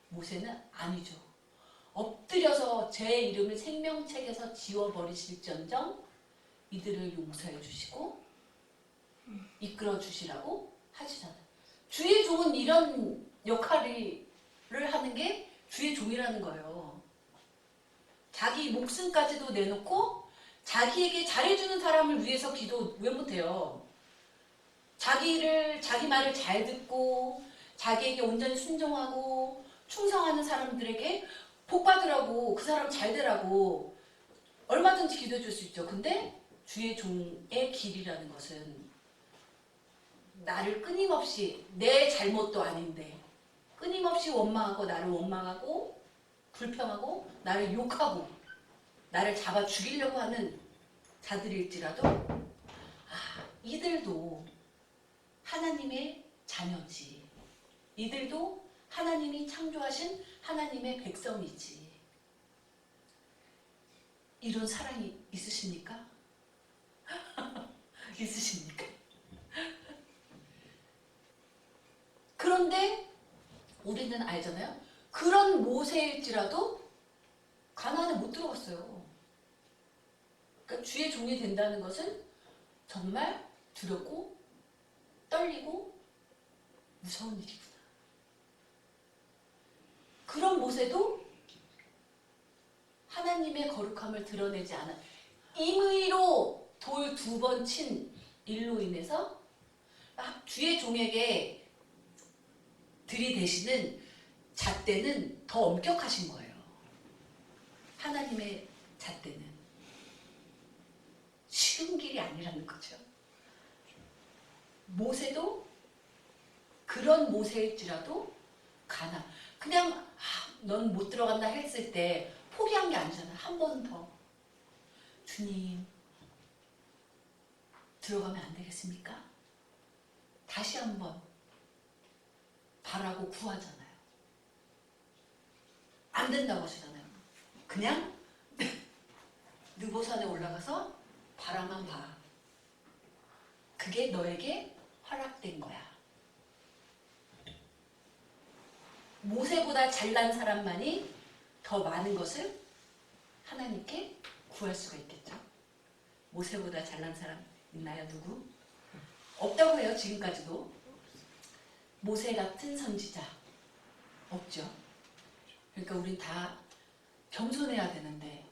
모세는 아니죠. 엎드려서 제 이름을 생명책에서 지워버리실지언정 이들을 용서해 주시고 이끌어 주시라고 하시잖아요. 주의 종은 이런 역할을 하는 게 주의 종이라는 거예요. 자기 목숨까지도 내놓고 자기에게 잘해주는 사람을 위해서 기도 왜 못해요? 자기 말을 잘 듣고 자기에게 온전히 순종하고 충성하는 사람들에게 복 받으라고 그 사람 잘 되라고 얼마든지 기도해 줄 수 있죠. 근데 주의 종의 길이라는 것은 나를 끊임없이 내 잘못도 아닌데 끊임없이 원망하고 나를 원망하고 불평하고 나를 욕하고 나를 잡아 죽이려고 하는 자들일지라도 이들도 하나님의 자녀지. 이들도 하나님이 창조하신 하나님의 백성이지. 이런 사랑이 있으십니까? 있으십니까? 그런데 우리는 알잖아요. 그런 모세일지라도 가나안에 못 들어갔어요. 그러니까 주의 종이 된다는 것은 정말 두렵고 떨리고 무서운 일이구나. 그런 모세도 하나님의 거룩함을 드러내지 않아 임의로 돌 2번 친 일로 인해서 주의 종에게 들이대시는 잣대는 더 엄격하신 거예요. 하나님의 잣대는 쉬운 길이 아니라는 거죠. 모세도 그런 모세일지라도 그냥 넌 못 들어간다 했을 때 포기한 게 아니잖아. 한 번 더 주님 들어가면 안 되겠습니까? 다시 한번 바라고 구하잖아요. 안 된다고 하시잖아요. 그냥 느보산에 올라가서 바라만 봐. 그게 너에게 허락된 거야. 모세보다 잘난 사람만이 더 많은 것을 하나님께 구할 수가 있겠죠. 모세보다 잘난 사람 있나요? 누구? 없다고 해요. 지금까지도. 모세 같은 선지자 없죠. 그러니까 우린 다 겸손해야 되는데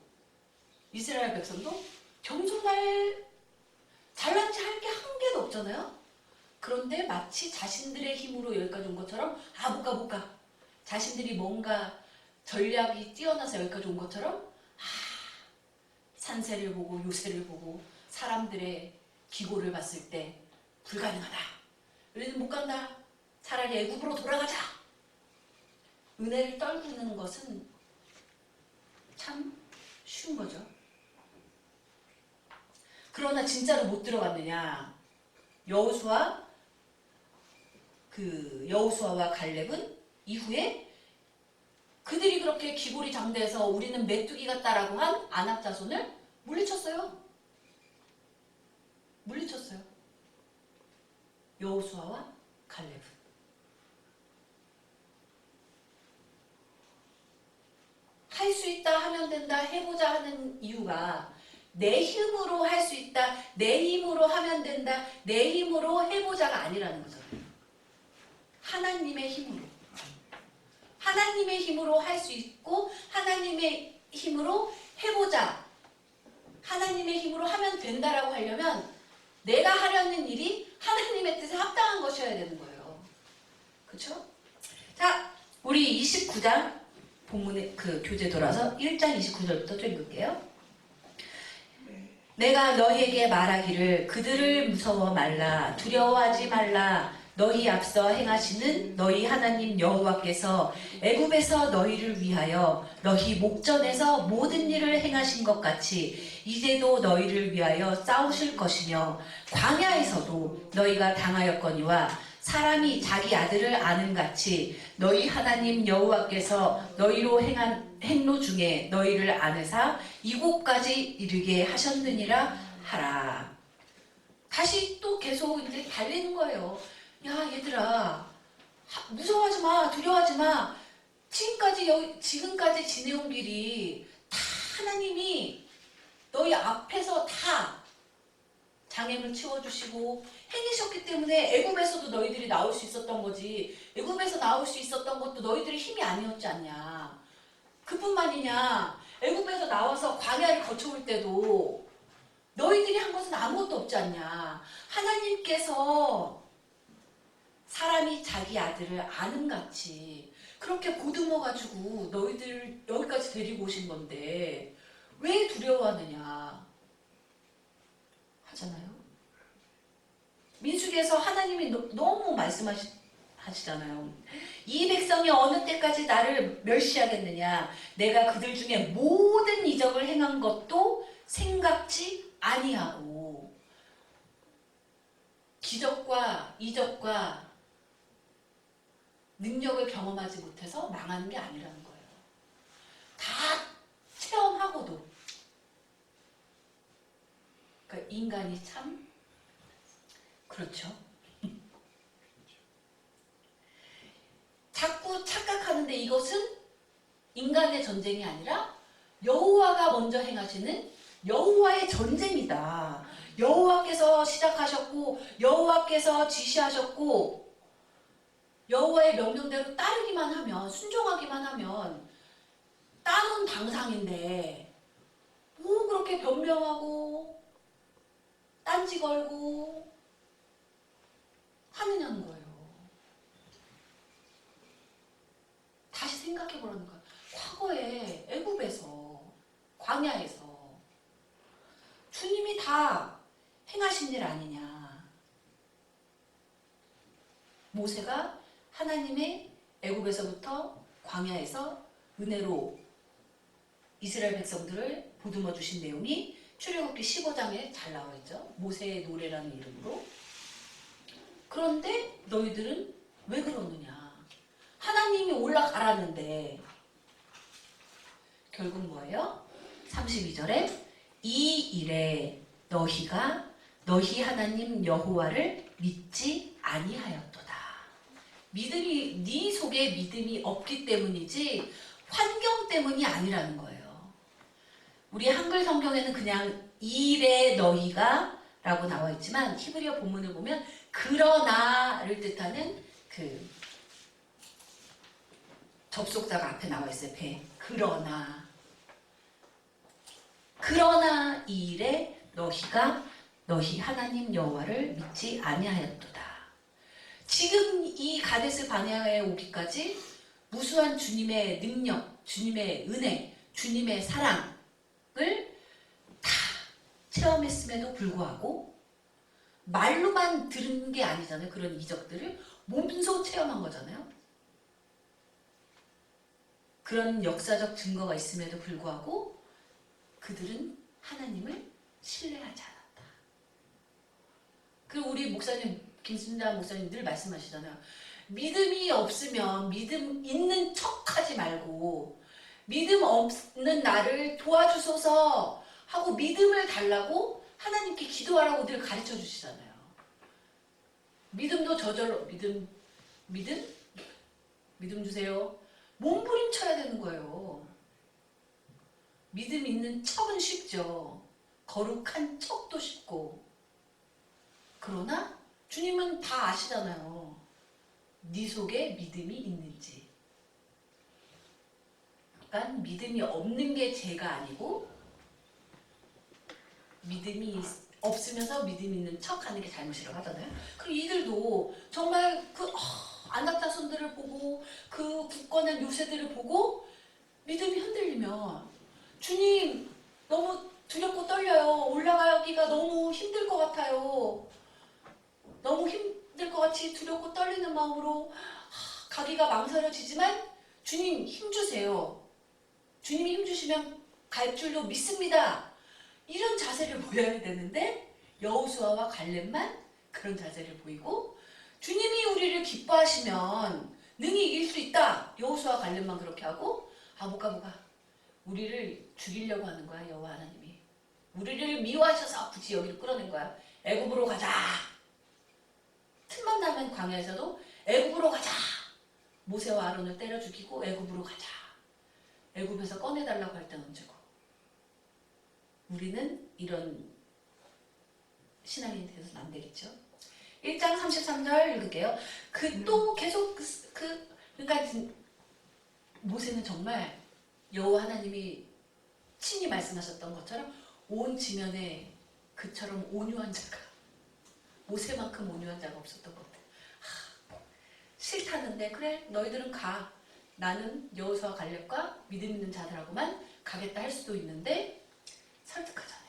이스라엘 백성도 겸손할 잘난 체 할 게 한 개도 없잖아요. 그런데 마치 자신들의 힘으로 여기까지 온 것처럼 못 가. 자신들이 뭔가 전략이 뛰어나서 여기까지 온 것처럼 산세를 보고 요새를 보고 사람들의 기고를 봤을 때 불가능하다. 우리는 못 간다. 차라리 애굽으로 돌아가자. 은혜를 떨구는 것은 참 쉬운 거죠. 그러나 진짜로 못 들어갔느냐? 여호수아와 갈렙은 이후에 그들이 그렇게 기골이 장대해서 우리는 메뚜기 같다라고 한 아낙 자손을 물리쳤어요. 여호수아와 갈렙은. 할 수 있다 하면 된다 해보자 하는 이유가 내 힘으로 할 수 있다, 내 힘으로 하면 된다, 내 힘으로 해보자가 아니라는 거죠. 하나님의 힘으로 할 수 있고 하나님의 힘으로 해보자. 하나님의 힘으로 하면 된다라고 하려면 내가 하려는 일이 하나님의 뜻에 합당한 것이어야 되는 거예요. 그렇죠? 자, 우리 29장 본문의 그 교재 돌아서 1장 29절부터 좀 읽을게요. 내가 너희에게 말하기를 그들을 무서워 말라 두려워하지 말라 너희 앞서 행하시는 너희 하나님 여호와께서 애굽에서 너희를 위하여 너희 목전에서 모든 일을 행하신 것 같이 이제도 너희를 위하여 싸우실 것이며 광야에서도 너희가 당하였거니와 사람이 자기 아들을 아는 같이 너희 하나님 여호와께서 너희로 행한 행로 중에 너희를 아느사 이곳까지 이르게 하셨느니라 하라. 다시 또 계속 이제 달리는 거예요. 야 얘들아 무서워하지 마 두려워하지 마. 지금까지 지내온 길이 다 하나님이 너희 앞에서 다 장애물 치워주시고 행이셨기 때문에 애굽에서도 너희들이 나올 수 있었던 거지. 애굽에서 나올 수 있었던 것도 너희들의 힘이 아니었지 않냐. 그뿐만이냐. 애굽에서 나와서 광야를 거쳐올 때도 너희들이 한 것은 아무것도 없지 않냐. 하나님께서 사람이 자기 아들을 아는 같이 그렇게 보듬어가지고 너희들 여기까지 데리고 오신 건데 왜 두려워하느냐 하잖아요. 민수기에서 하나님이 너무 말씀하시잖아요. 이 백성이 어느 때까지 나를 멸시하겠느냐. 내가 그들 중에 모든 이적을 행한 것도 생각지 아니하고. 기적과 이적과 능력을 경험하지 못해서 망하는 게 아니라는 거예요. 다 체험하고도. 그러니까 인간이 참 그렇죠. 자꾸 착각하는데 이것은 인간의 전쟁이 아니라 여호와가 먼저 행하시는 여호와의 전쟁이다. 여호와께서 시작하셨고 여호와께서 지시하셨고 여호와의 명령대로 따르기만 하면 순종하기만 하면 따는 당상인데 뭐 그렇게 변명하고 딴지 걸고 하느냐는 거예요. 다시 생각해 보라는 거예요. 과거에 애굽에서 광야에서 주님이 다 행하신 일 아니냐. 모세가 하나님의 애굽에서부터 광야에서 은혜로 이스라엘 백성들을 보듬어 주신 내용이 출애굽기 15장에 잘 나와 있죠. 모세의 노래라는 이름으로. 그런데 너희들은 왜 그러느냐. 하나님이 올라가라는데 결국 뭐예요? 32절에 이 일에 너희가 너희 하나님 여호와를 믿지 아니하였도다. 믿음이 네 속에 믿음이 없기 때문이지 환경 때문이 아니라는 거예요. 우리 한글 성경에는 그냥 이 일에 너희가 라고 나와 있지만 히브리어 본문을 보면 그러나를 뜻하는 그 접속사가 앞에 나와 있어요. 배. 그러나 이 일에 너희가 너희 하나님 여호와를 믿지 아니하였도다. 지금 이 가데스 바네아에 오기까지 무수한 주님의 능력, 주님의 은혜, 주님의 사랑을 다 체험했음에도 불구하고 말로만 들은 게 아니잖아요. 그런 이적들을 몸소 체험한 거잖아요. 그런 역사적 증거가 있음에도 불구하고 그들은 하나님을 신뢰하지 않았다. 그리고 우리 목사님, 김순자 목사님 늘 말씀하시잖아요. 믿음이 없으면 믿음 있는 척하지 말고 믿음 없는 나를 도와주소서 하고 믿음을 달라고 하나님께 기도하라고 늘 가르쳐 주시잖아요. 믿음도 저절로 믿음 주세요. 몸부림쳐야 되는 거예요. 믿음 있는 척은 쉽죠. 거룩한 척도 쉽고. 그러나 주님은 다 아시잖아요. 네 속에 믿음이 있는지. 그러니까 믿음이 없는 게 죄가 아니고 믿음이 없으면서 믿음 있는 척하는 게 잘못이라고 하잖아요. 그럼 이들도 정말 그 안락자손들을 보고 그 굳건한 요새들을 보고 믿음이 흔들리면 주님 너무 두렵고 떨려요. 올라가기가 너무 힘들 것 같아요. 너무 힘들 것 같이 두렵고 떨리는 마음으로 가기가 망설여지지만 주님 힘주세요. 주님이 힘주시면 갈 줄로 믿습니다. 이런 자세를 보여야 되는데 여호수아와 갈렙만 그런 자세를 보이고 주님이 우리를 기뻐하시면 능히 이길 수 있다. 여호수아와 갈렙만 그렇게 하고 뭐가 우리를 죽이려고 하는 거야. 여호와 하나님이 우리를 미워하셔서 굳이 여기를 끌어낸 거야. 애굽으로 가자. 틈만 나면 광야에서도 애굽으로 가자. 모세와 아론을 때려 죽이고 애굽으로 가자. 애굽에서 꺼내달라고 할 때는 언제고. 우리는 이런 신앙인이 되어서는 안 되겠죠. 1장 33절 읽을게요. 또 계속 그러니까 모세는 정말 여호와 하나님이 친히 말씀하셨던 것처럼 온 지면에 그처럼 온유한 자가 모세만큼 온유한 자가 없었던 것 같아요. 싫다는데 그래 너희들은 가. 나는 여호수아 갈렙과 믿음 있는 자들하고만 가겠다 할 수도 있는데 설득하잖아요.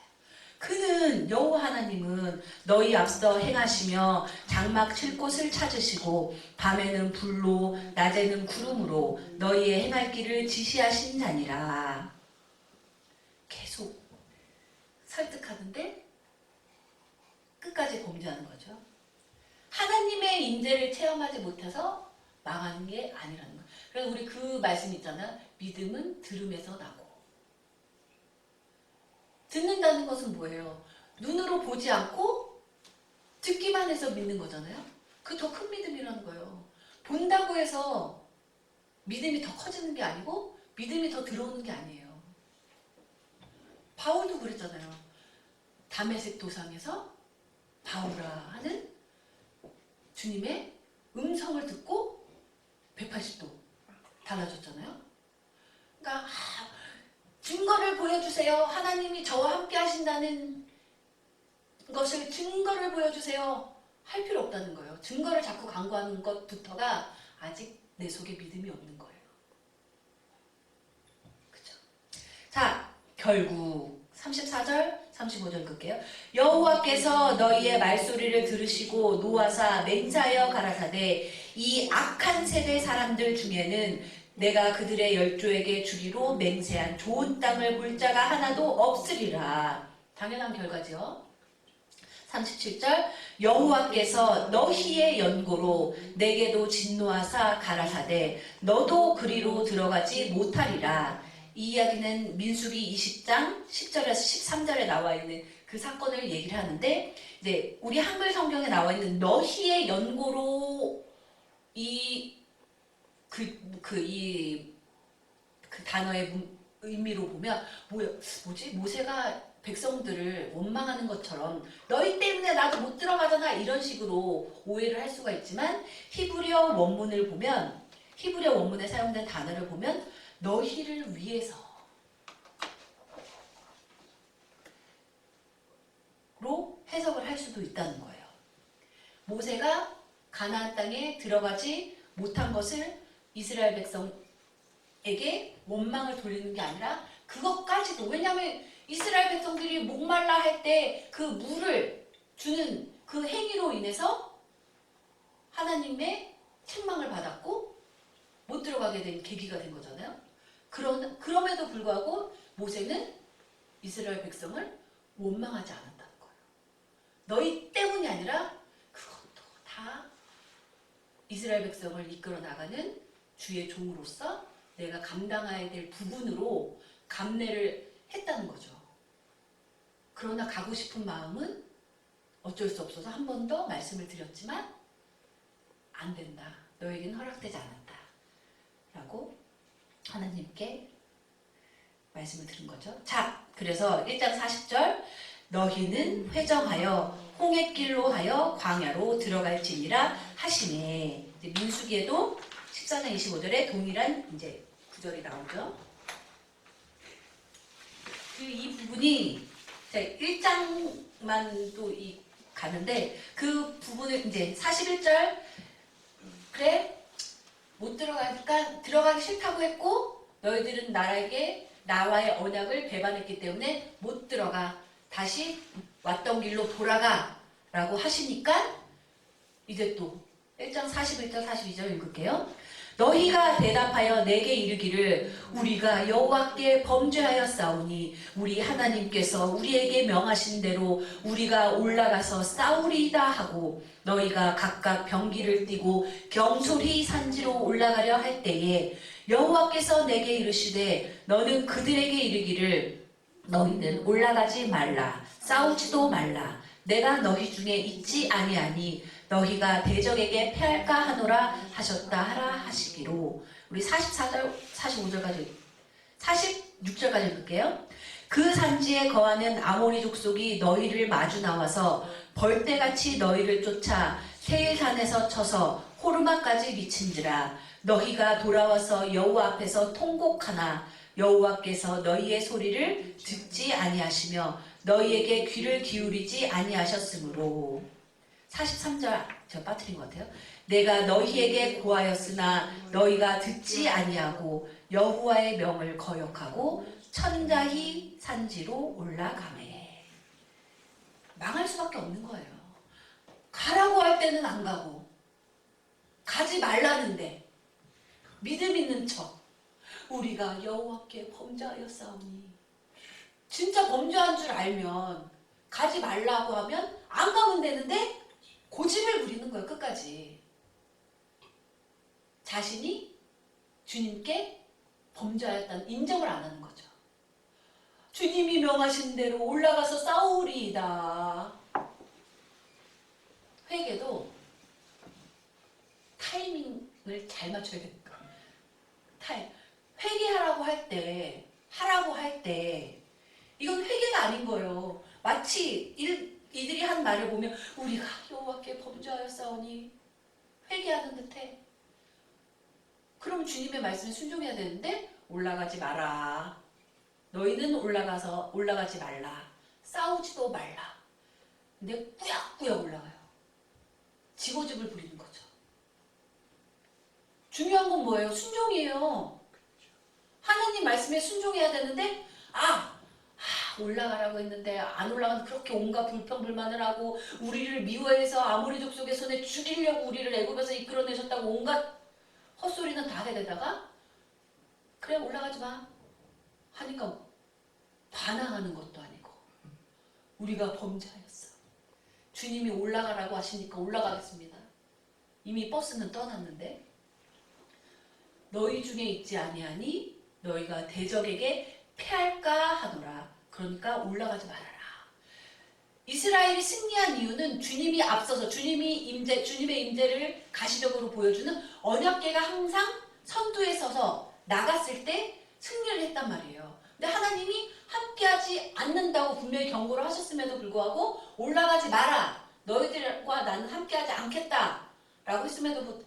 그는 여호와 하나님은 너희 앞서 행하시며 장막 칠 곳을 찾으시고 밤에는 불로 낮에는 구름으로 너희의 행할 길을 지시하신 자니라. 계속 설득하는데 끝까지 범죄하는 거죠. 하나님의 임재를 체험하지 못해서 망하는 게 아니라는 거예요. 그래서 우리 그 말씀 있잖아. 믿음은 들음에서 나고. 듣는다는 것은 뭐예요? 눈으로 보지 않고 듣기만 해서 믿는 거잖아요. 그 더 큰 믿음이라는 거예요. 본다고 해서 믿음이 더 커지는 게 아니고 믿음이 더 들어오는 게 아니에요. 바울도 그랬잖아요. 다메섹 도상에서 바울아 하는 주님의 음성을 듣고 180도 달라졌잖아요. 그러니까 증거를 보여주세요. 하나님이 저와 함께 하신다는 것을 증거를 보여주세요. 할 필요 없다는 거예요. 증거를 자꾸 강구하는 것부터가 아직 내 속에 믿음이 없는 거예요. 그죠? 자, 결국 34절, 35절 끌게요. 여호와께서 너희의 말소리를 들으시고 노하사 맹세하여 가라사대 이 악한 세대 사람들 중에는 내가 그들의 열조에게 주기로 맹세한 좋은 땅을 볼 자가 하나도 없으리라. 당연한 결과죠. 37절 여호와께서 너희의 연고로 내게도 진노하사 가라사대 너도 그리로 들어가지 못하리라. 이 이야기는 민수기 20장 10절에서 13절에 나와 있는 그 사건을 얘기를 하는데 이제 우리 한글 성경에 나와 있는 너희의 연고로 그 단어의 의미로 보면 뭐지? 모세가 백성들을 원망하는 것처럼 너희 때문에 나도 못 들어가잖아 이런 식으로 오해를 할 수가 있지만 히브리어 원문을 보면 히브리어 원문에 사용된 단어를 보면 너희를 위해서 로 해석을 할 수도 있다는 거예요. 모세가 가나안 땅에 들어가지 못한 것을 이스라엘 백성에게 원망을 돌리는 게 아니라 그것까지도 왜냐하면 이스라엘 백성들이 목말라 할 때 그 물을 주는 그 행위로 인해서 하나님의 책망을 받았고 못 들어가게 된 계기가 된 거잖아요. 그럼에도 불구하고 모세는 이스라엘 백성을 원망하지 않았다는 거예요. 너희 때문이 아니라 그것도 다 이스라엘 백성을 이끌어 나가는 주의 종으로서 내가 감당해야 될 부분으로 감내를 했다는 거죠. 그러나 가고 싶은 마음은 어쩔 수 없어서 한 번 더 말씀을 드렸지만 안 된다. 너에게는 허락되지 않았다. 라고 하나님께 말씀을 드린 거죠. 자, 그래서 1장 40절 너희는 회정하여 홍해길로 하여 광야로 들어갈지니라 하시네. 이제 민수기에도 14장 25절에 동일한 이제 구절이 나오죠. 이 부분이 자, 1장만 또 가는데 그 부분을 이제 41절 그래 못 들어가니까 들어가기 싫다고 했고 너희들은 나와의 언약을 배반했기 때문에 못 들어가 다시 왔던 길로 돌아가 라고 하시니까 이제 또 1장 41절 42절 읽을게요. 너희가 대답하여 내게 이르기를 우리가 여호와께 범죄하였사오니 우리 하나님께서 우리에게 명하신 대로 우리가 올라가서 싸우리이다 하고 너희가 각각 병기를 띠고 경솔히 산지로 올라가려 할 때에 여호와께서 내게 이르시되 너는 그들에게 이르기를 너희는 올라가지 말라 싸우지도 말라 내가 너희 중에 있지 아니하니 너희가 대적에게 패할까 하노라 하셨다 하라 하시기로. 우리 44절 45절까지 46절까지 읽을게요. 그 산지에 거하는 아모리 족속이 너희를 마주 나와서 벌떼같이 너희를 쫓아 세일산에서 쳐서 호르마까지 미친지라. 너희가 돌아와서 여호와 앞에서 통곡하나 여호와께서 너희의 소리를 듣지 아니하시며 너희에게 귀를 기울이지 아니하셨으므로. 43절 제가 빠뜨린 것 같아요. 내가 너희에게 고하였으나 너희가 듣지 아니하고 여호와의 명을 거역하고 천자히 산지로 올라가매. 망할 수밖에 없는 거예요. 가라고 할 때는 안 가고 가지 말라는데 믿음 있는 척 우리가 여호와께 범죄하였사오니 진짜 범죄한 줄 알면 가지 말라고 하면 안 가면 되는데 고집을 부리는 거예요. 끝까지. 자신이 주님께 범죄하였다는 인정을 안 하는 거죠. 주님이 명하신 대로 올라가서 싸우리이다. 회개도 타이밍을 잘 맞춰야 되니까. 회개하라고 할 때 이건 회개가 아닌 거예요. 마치 이들이 한 말을 보면 우리가 여호와께 범죄하였사오니 회개하는 듯해. 그럼 주님의 말씀에 순종해야 되는데 올라가지 마라. 너희는 올라가지 말라. 싸우지도 말라. 근데 꾸역꾸역 올라가요. 지고집을 부리는 거죠. 중요한 건 뭐예요? 순종이에요. 하나님 말씀에 순종해야 되는데 올라가라고 했는데 안 올라가면 그렇게 온갖 불평불만을 하고 우리를 미워해서 아모리 족속의 손에 죽이려고 우리를 애굽에서 이끌어내셨다고 온갖 헛소리는 다 해대다가 그래 올라가지 마 하니까 반항하는 것도 아니고 우리가 범죄하였어. 주님이 올라가라고 하시니까 올라가겠습니다. 이미 버스는 떠났는데 너희 중에 있지 아니하니 너희가 대적에게 패할까 하노라. 그러니까 올라가지 말아라. 이스라엘이 승리한 이유는 주님이 앞서서 주님의 임재를 가시적으로 보여주는 언약궤가 항상 선두에 서서 나갔을 때 승리를 했단 말이에요. 근데 하나님이 함께하지 않는다고 분명히 경고를 하셨음에도 불구하고 올라가지 마라. 너희들과 나는 함께하지 않겠다. 라고 했음에도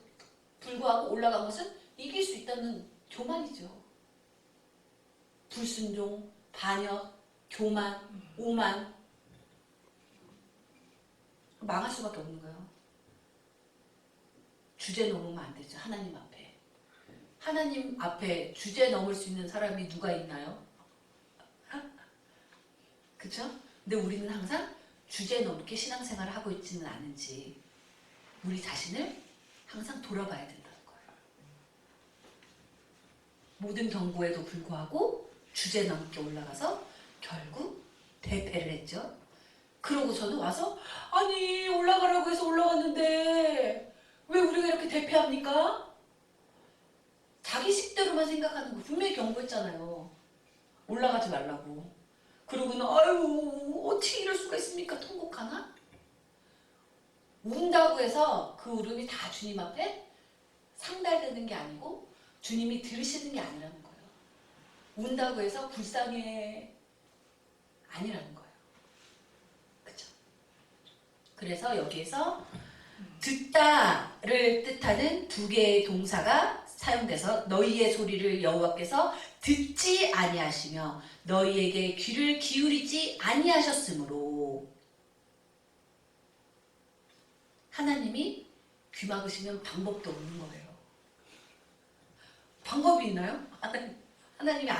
불구하고 올라간 것은 이길 수 있다는 교만이죠. 불순종, 반역, 교만, 오만 망할 수밖에 없는 거예요. 주제 넘으면 안 되죠. 하나님 앞에. 하나님 앞에 주제 넘을 수 있는 사람이 누가 있나요? 그쵸? 근데 우리는 항상 주제 넘게 신앙생활을 하고 있지는 않은지 우리 자신을 항상 돌아봐야 된다는 거예요. 모든 경고에도 불구하고 주제 넘게 올라가서 결국 대패를 했죠. 그러고서는 와서 아니 올라가라고 해서 올라갔는데 왜 우리가 이렇게 대패합니까? 자기 식대로만 생각하는 거 분명히 경고했잖아요. 올라가지 말라고. 그러고는 아유 어떻게 이럴 수가 있습니까? 통곡하나? 운다고 해서 그 울음이 다 주님 앞에 상달되는 게 아니고 주님이 들으시는 게 아니라는 거예요. 운다고 해서 불쌍해 아니라는 거예요. 그쵸? 그래서 여기에서 듣다를 뜻하는 두 개의 동사가 사용돼서 너희의 소리를 여호와께서 듣지 아니하시며 너희에게 귀를 기울이지 아니하셨으므로. 하나님이 귀 막으시면 방법도 없는 거예요. 방법이 있나요? 하나님이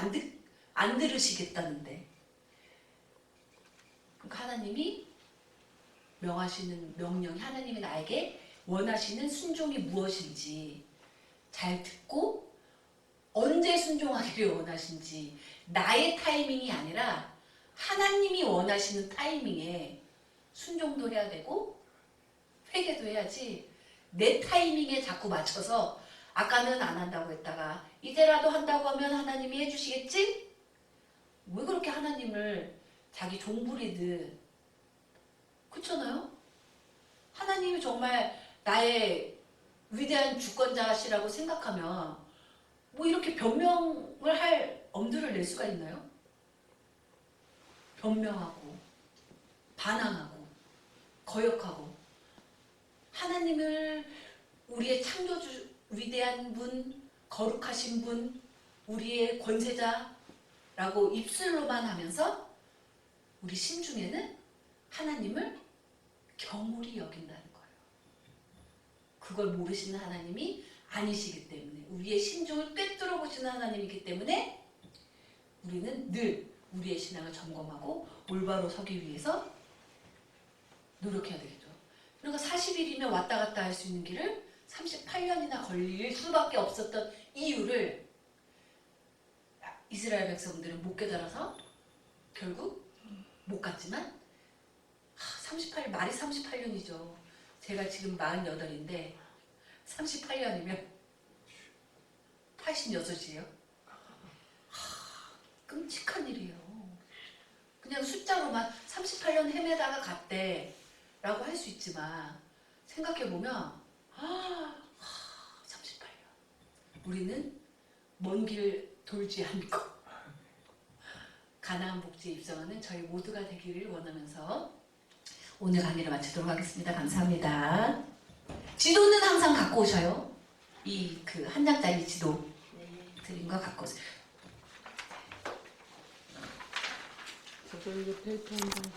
안 들으시겠다는데. 그러니까 하나님이 명하시는 명령이, 하나님이 나에게 원하시는 순종이 무엇인지 잘 듣고 언제 순종하기를 원하신지, 나의 타이밍이 아니라 하나님이 원하시는 타이밍에 순종도 해야 되고 회개도 해야지, 내 타이밍에 자꾸 맞춰서 아까는 안 한다고 했다가 이제라도 한다고 하면 하나님이 해주시겠지? 왜 그렇게 하나님을 자기 종부리듯, 그렇잖아요? 하나님이 정말 나의 위대한 주권자시라고 생각하면 뭐 이렇게 변명을 할 엄두를 낼 수가 있나요? 변명하고 반항하고 거역하고, 하나님을 우리의 창조주, 위대한 분, 거룩하신 분, 우리의 권세자라고 입술로만 하면서 우리 심중에는 하나님을 경홀히 여긴다는 거예요. 그걸 모르시는 하나님이 아니시기 때문에, 우리의 심중을 꿰뚫어 보시는 하나님이기 때문에 우리는 늘 우리의 신앙을 점검하고 올바로 서기 위해서 노력해야 되겠죠. 그러니까 40일이면 왔다 갔다 할 수 있는 길을 38년이나 걸릴 수밖에 없었던 이유를 이스라엘 백성들은 못 깨달아서 결국 못 갔지만, 38년, 말이 38년이죠. 제가 지금 48인데 38년이면 86이에요. 끔찍한 일이에요. 그냥 숫자로만 38년 헤매다가 갔대 라고 할 수 있지만, 생각해보면 38년. 우리는 먼 길 돌지 않고 가나안 복지에 입성하는 저희 모두가 되기를 원하면서 오늘 강의를 마치도록 하겠습니다. 감사합니다. 지도는 항상 갖고 오셔요. 이 그 한 장짜리 지도 드린 거 갖고 오세요. 저도 이거 테이프 한 장.